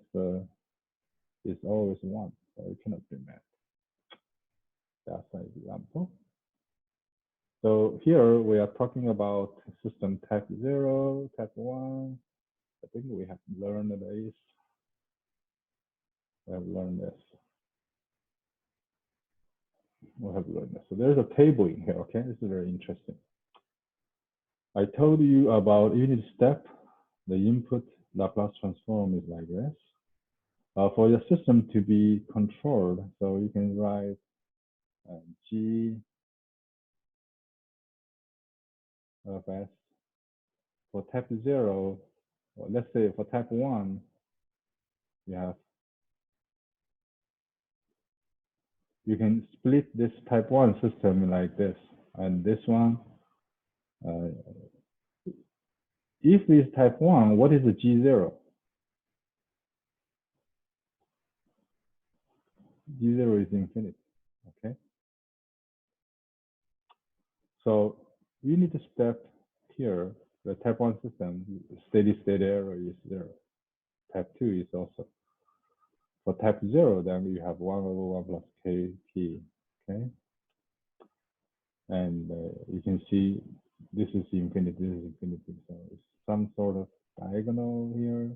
is always 1, so it cannot be met. That's an example. So here we are talking about system type 0, type 1. I think we have learned this. We have learned this. We have learned this. So there's a table in here, okay? This is very interesting. I told you about unit step. The input Laplace transform is like this. For your system to be controlled, so you can write G of S. For type 0, or let's say for type 1, you can split this type 1 system like this. And this one, if this type 1, what is the G0? G0 is infinity, okay? So you need to step here, the type 1 system, steady state error is 0. Type 2 is also. For type 0, then you have 1 over 1 plus Kp, okay? And you can see this is infinity, this is infinity. So it's some sort of diagonal here,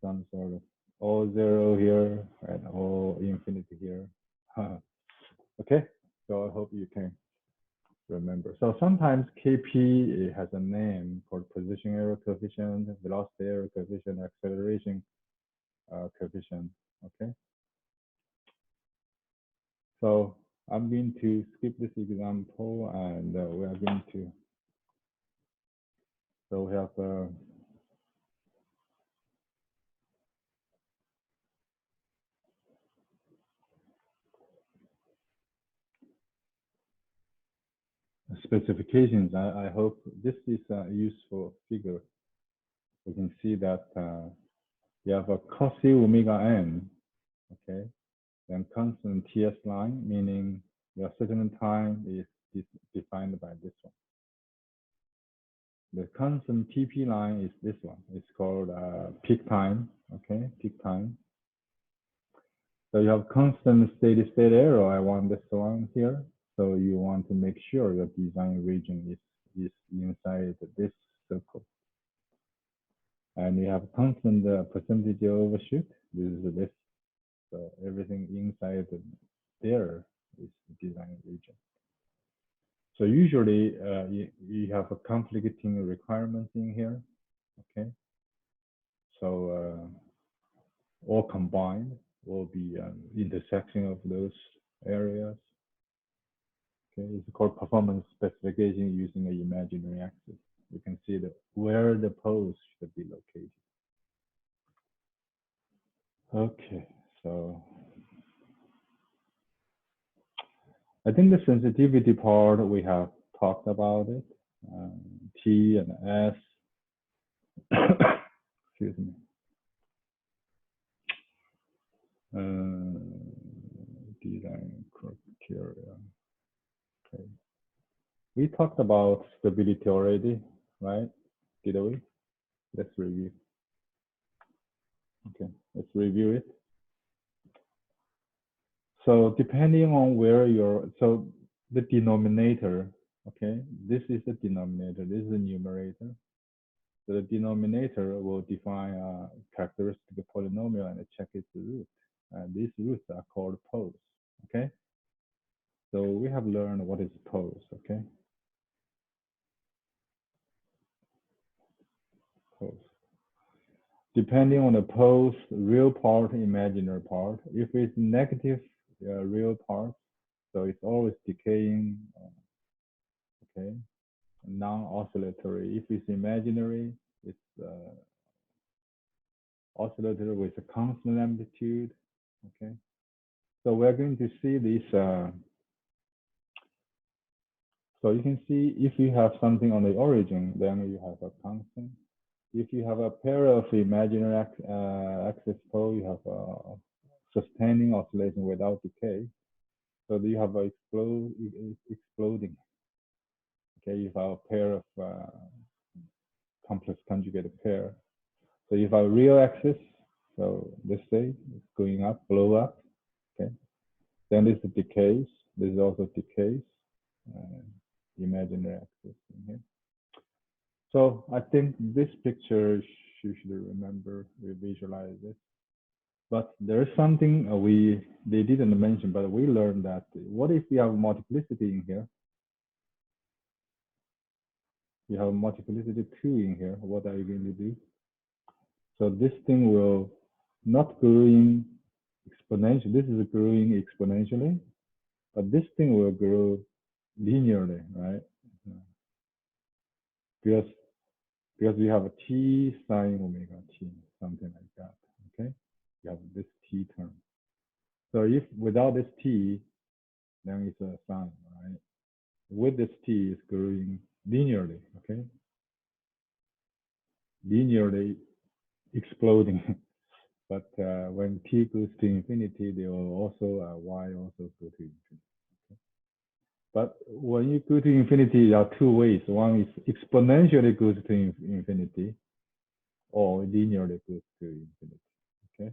some sort of all 0 here, and all infinity here. Okay, so I hope you can remember. So sometimes Kp has a name called position error coefficient, velocity error coefficient, acceleration coefficient, okay? So I'm going to skip this example, and we are going to, so we have specifications. I hope this is a useful figure. We can see that you have a cos omega n, okay? Then constant TS line, meaning your settlement time is defined by this one. The constant PP line is this one. It's called peak time, okay? Peak time. So you have constant steady state error. I want this one here. So you want to make sure your design region is inside this circle. And you have constant percentage overshoot. This is this. So everything inside there is the design region. So usually you have a conflicting requirements in here, okay? So all combined will be intersection of those areas. Okay, it's called performance specification using an imaginary axis. You can see where the poles should be located. Okay, so I think the sensitivity part, we have talked about it. T and S. Excuse me. Design criteria. Okay. We talked about stability already, right? Did we? Let's review. Okay, let's review it. So depending on where so the denominator, okay, this is the denominator, this is the numerator. So the denominator will define a characteristic polynomial and check its root. And these roots are called poles, okay? So we have learned what is poles, okay? Poles. Depending on the poles, real part, imaginary part. If it's negative real part, so it's always decaying, okay? Non-oscillatory. If it's imaginary, it's oscillatory with a constant amplitude, okay? So we're going to see this. So you can see if you have something on the origin, then you have a constant. If you have a pair of imaginary axis pole, you have a sustaining oscillation without decay. So you have a exploding. Okay, you have a pair of complex conjugate pair. So you have a real axis. So let's say it's going up, blow up. Okay, then this decays. This also decays. Imaginary axis in here. So I think this picture you should remember, we visualize it. But there is something they didn't mention, but we learned that what if we have multiplicity in here? You have multiplicity 2 in here. What are you going to do? So this thing will not growing exponentially. This is growing exponentially, but this thing will grow linearly, right? Because we have a t sine omega t, something like that, okay? You have this t term. So if without this t, then it's a sine, right? With this t, it's growing linearly, okay? Linearly exploding. But when t goes to infinity, they will also, y also go to infinity. Okay? But when you go to infinity, there are two ways. One is exponentially goes to infinity, or linearly goes to infinity. Okay.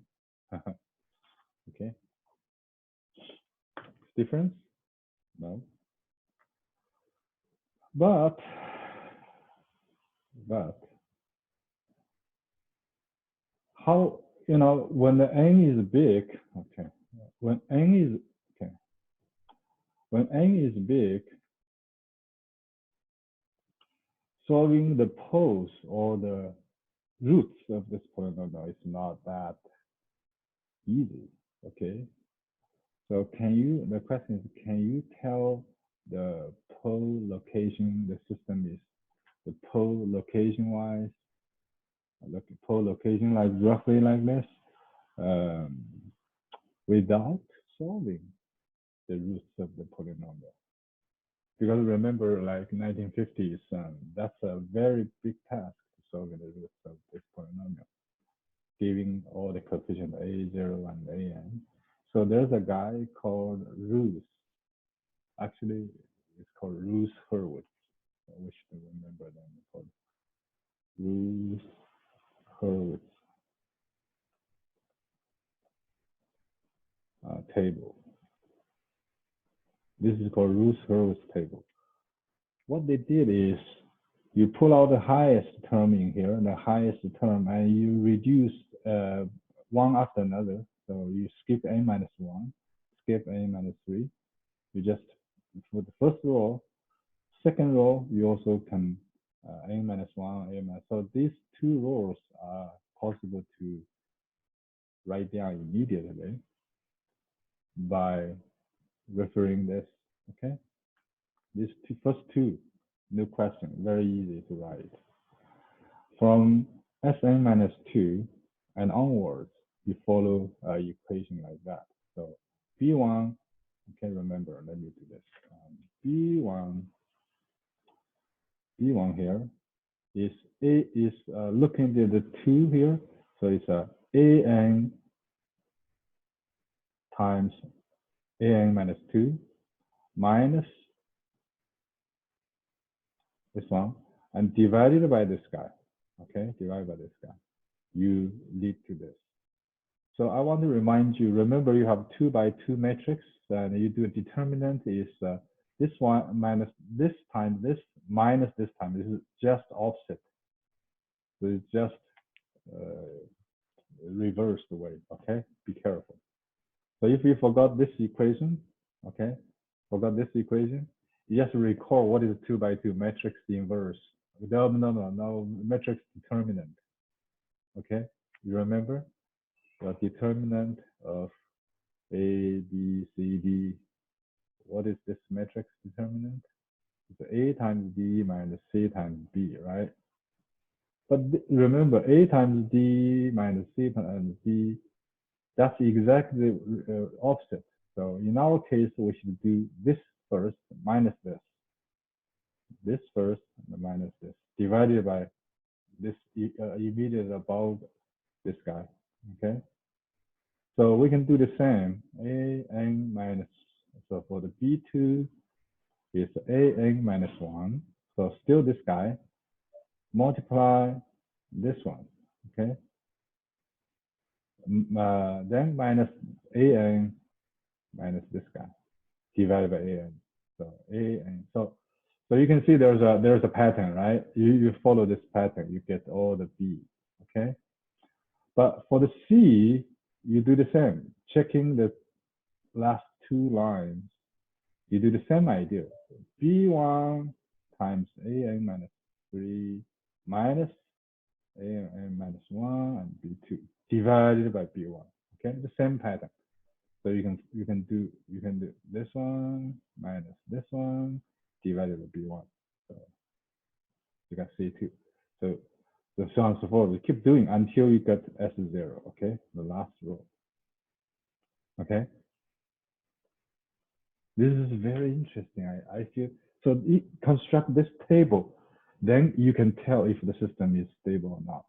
Okay. Difference? No. But how, you know, when the n is big, okay, when n is, okay, when n is big, solving the poles or the roots of this polynomial is not that easy, okay? So can you, the question is, can you tell the pole location, the system is the pole location wise, the pole location like roughly like this, without solving the roots of the polynomial? Because remember, like 1950s, that's a very big task to solve the roots of this polynomial, giving all the coefficients a0 and an. So there's a guy called Routh. Actually, it's called Routh-Hurwitz. I wish to remember them. Called Routh-Hurwitz table. This is called Routh-Hurwitz table. What they did is you pull out the highest term in here, the highest term, and you reduce one after another. So you skip n minus 1, skip n minus 3. You just, for the first row, second row, you also can n minus 1, n minus. So these two rows are possible to write down immediately by referring this, okay? These first two, no question, very easy to write. From Sn minus 2 and onwards, you follow equation like that. So B1 Okay, remember, let me do this. B1 here is looking at the 2 here, so it's AN times AN minus 2 minus this one and divided by this guy. Okay, divided by this guy. You lead to this. So I want to remind you, remember you have 2 by 2 matrix, and you do a determinant is this one minus this time this minus this time. This is just offset. So it's just reverse the way, okay? Be careful. So if you forgot this equation, okay, forgot this equation, you just recall what is 2 by 2 matrix inverse. No, matrix determinant, okay? You remember the determinant of A, B, C, D. What is this matrix determinant? It's A times D minus C times B, right? But remember, A times D minus C times D, that's exactly offset. So in our case, we should do this first minus this. This first and minus this, divided by this immediate above this guy, okay? So we can do the same, AN minus, so for the B2 is AN minus 1. So still this guy, multiply this one, okay? Then minus AN minus this guy, divided by AN. So AN, so you can see there's a pattern, right? You follow this pattern, you get all the B, okay? But for the C, you do the same, checking the last 2 lines. You do the same idea. B1 times AN minus 3 minus AN minus 1 and B2 divided by B1. Okay, the same pattern. So you can do this one minus this one divided by B1. So you got C2. So so on and so forth. We keep doing until you get S0. Okay, the last row. Okay. This is very interesting. I feel so. Construct this table, then you can tell if the system is stable or not.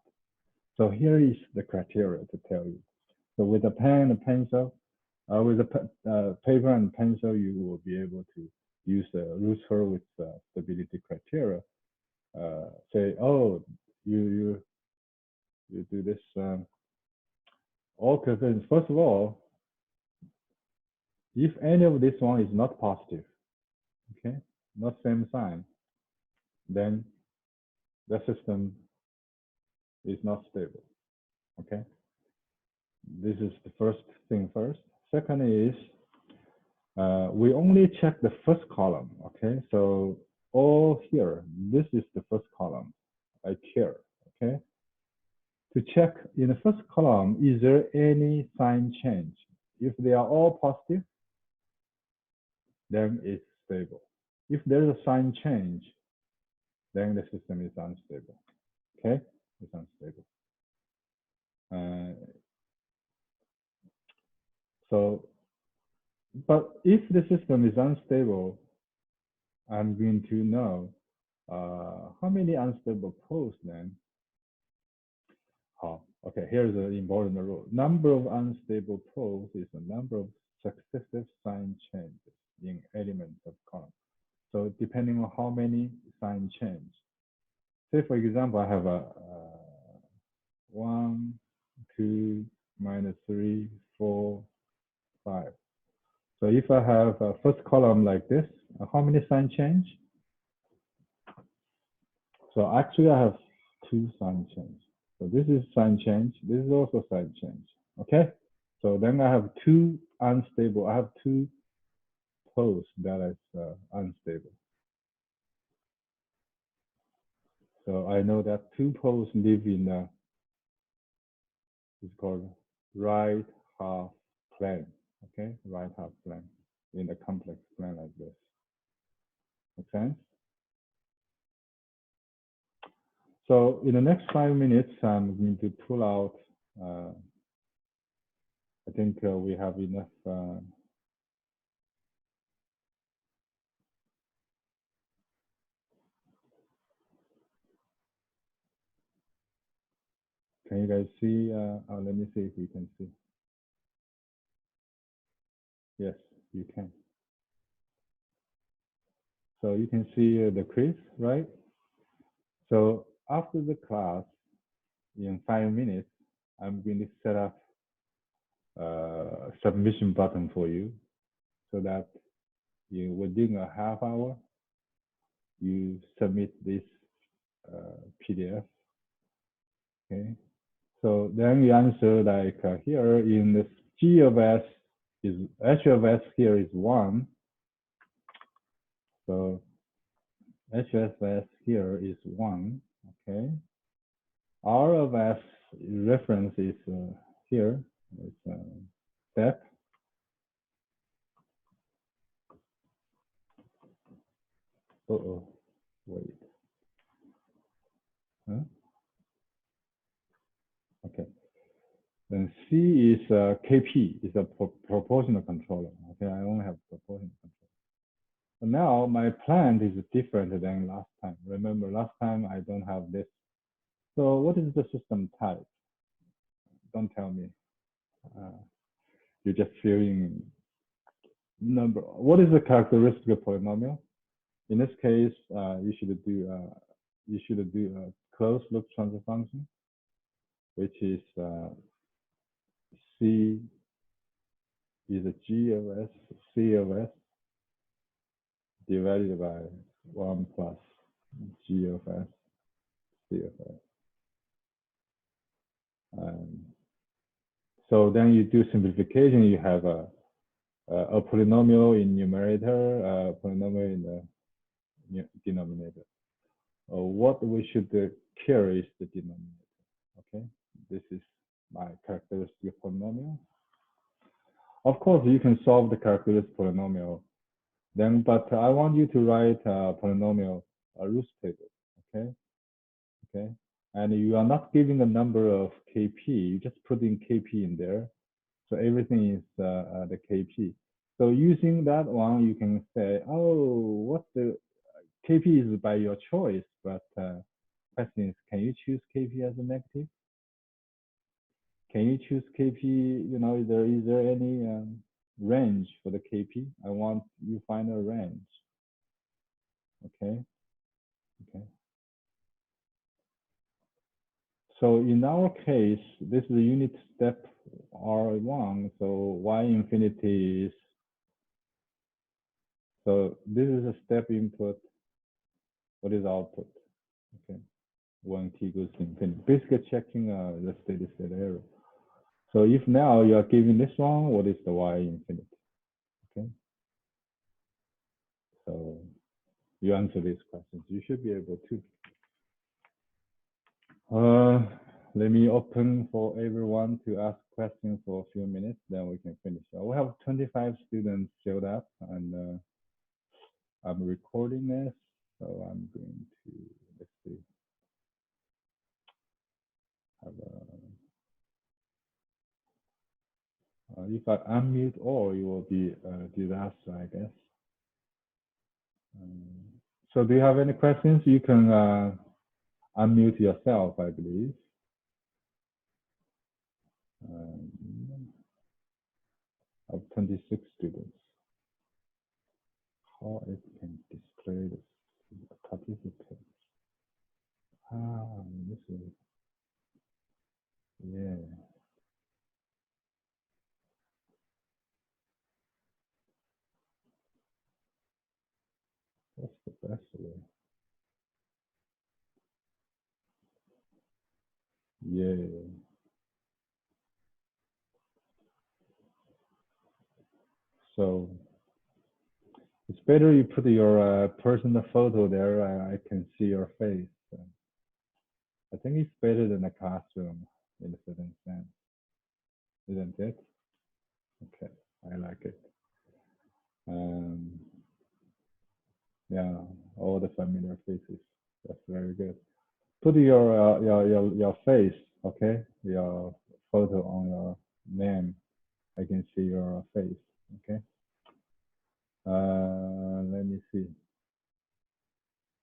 So here is the criteria to tell you. So with a pen and pencil, with a paper and pencil, you will be able to use the Routh-Hurwitz stability criteria. Say, oh, you do this. Okay, then first of all, if any of this one is not positive, okay, not same sign, then the system is not stable, okay? This is the first thing first. Second is, we only check the first column, okay? So all here, this is the first column, I care, okay? To check in the first column, is there any sign change? If they are all positive, then it's stable. If there is a sign change, then the system is unstable, okay? It's unstable. So, but if the system is unstable, I'm going to know how many unstable poles then. Oh, okay, here's an important rule. Number of unstable poles is the number of successive sign changes in elements of column. So depending on how many sign change. Say for example, I have a 1, 2, minus 3, 4, 5. So if I have a first column like this, how many sign change? So actually I have 2 sign change. So this is sign change. This is also sign change. Okay. So then I have 2 unstable. I have 2 poles that is unstable. So I know that 2 poles live in the, it's called right half plane. Okay, right half plane in a complex plane like this. Make sense? So in the next 5 minutes, I'm going to pull out. I think we have enough Can you guys see? Let me see if you can see. Yes, you can. So you can see the quiz, right? So after the class, in 5 minutes, I'm going to set up a submission button for you so that within a half hour, you submit this PDF. Okay. So then you answer like here in this G of S is H of S here is 1. So H of S here is 1. Okay. R of S reference is here. It's step. Wait. Huh? Okay. Then C is KP, is a proportional controller. Okay, I only have proportional controller. So now my plant is different than last time. Remember, last time I don't have this. So what is the system type? Don't tell me. You're just filling number. What is the characteristic of polynomial? In this case, you should do a closed loop transfer function, which is C is a G of S, C of S divided by 1 plus G of S, C of S. So then you do simplification, you have a polynomial in numerator, a polynomial in the denominator. What we should care is the denominator. Okay, this is my characteristic polynomial. Of course, you can solve the characteristic polynomial then, but I want you to write a polynomial Routh table. Okay, okay, and you are not giving a number of KP. You just put in KP in there, so everything is the KP. So using that one, you can say, oh, what the KP is by your choice, but question is, can you choose KP as a negative? Can you choose KP? You know, is there any range for the KP? I want you find a range. Okay. Okay. So in our case, this is the unit step R1. So Y infinity is. So this is a step input. What is output? Okay. When t goes to infinity. Basically checking the steady state error. So if now you are given this one, what is the Y infinity? Okay. So you answer these questions. You should be able to. Let me open for everyone to ask questions for a few minutes, then we can finish. We have 25 students showed up, and I'm recording this, so I'm going to, let's see, have if I unmute all, you will be a disaster, I guess. So do you have any questions? You can unmute yourself, I believe. I have 26 students. How it can display the participants. This is, yeah. What's the best way? Yeah. So it's better you put your personal photo there. I can see your face. I think it's better than a classroom in a certain sense, isn't it? Okay, I like it. Yeah, all the familiar faces. That's very good. Put your face, okay? Your photo on your name. I can see your face, okay? Let me see.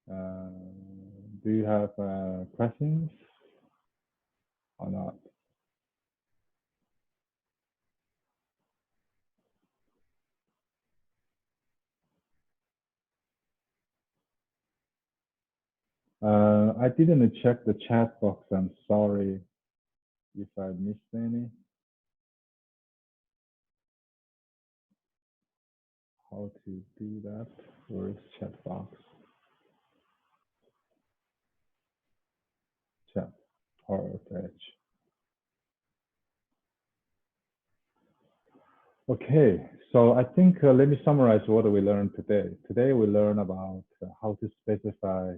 Do you have questions? or not? I didn't check the chat box. I'm sorry if I missed any. How to do that? Where is chat box? Chat or page. Okay, so I think let me summarize what we learned today. Today we learned about how to specify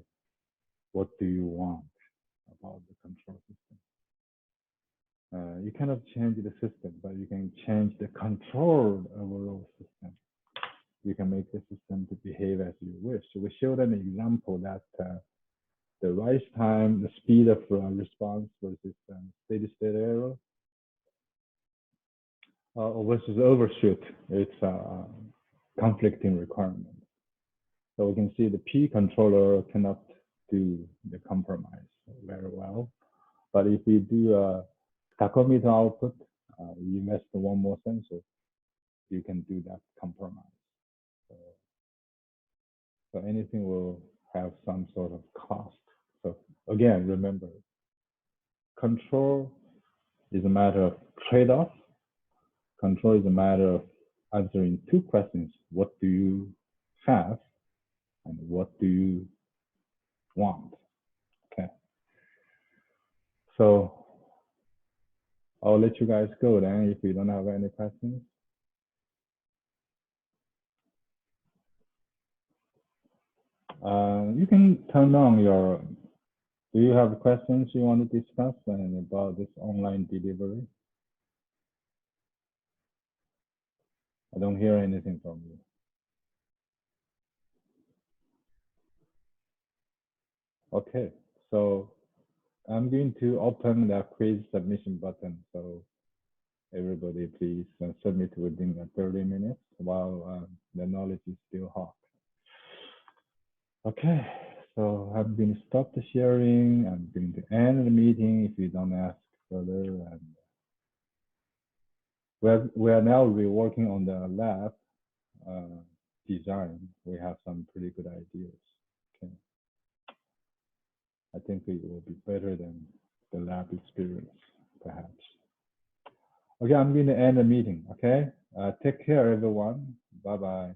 what do you want about the control system. You cannot change the system, but you can change the control overall system. You can make the system to behave as you wish. So we showed an example that the rise time, the speed of response versus steady state error versus overshoot. It's a conflicting requirement. So we can see the P controller cannot do the compromise very well. But if we do a tachometer output, you invest in one more sensor, you can do that compromise. So anything will have some sort of cost. So again, remember, control is a matter of trade-off. Control is a matter of answering two questions. What do you have and what do you want? Okay. So I'll let you guys go then if you don't have any questions. You can turn on your, do you have questions you want to discuss about this online delivery? I don't hear anything from you. Okay, so I'm going to open the quiz submission button. So everybody please submit within 30 minutes while the knowledge is still hot. Okay, so I'm going to stop the sharing. I'm going to end the meeting if you don't ask further. And we are now reworking on the lab design. We have some pretty good ideas. Okay, I think it will be better than the lab experience, perhaps. Okay, I'm going to end the meeting. Okay, take care, everyone. Bye-bye.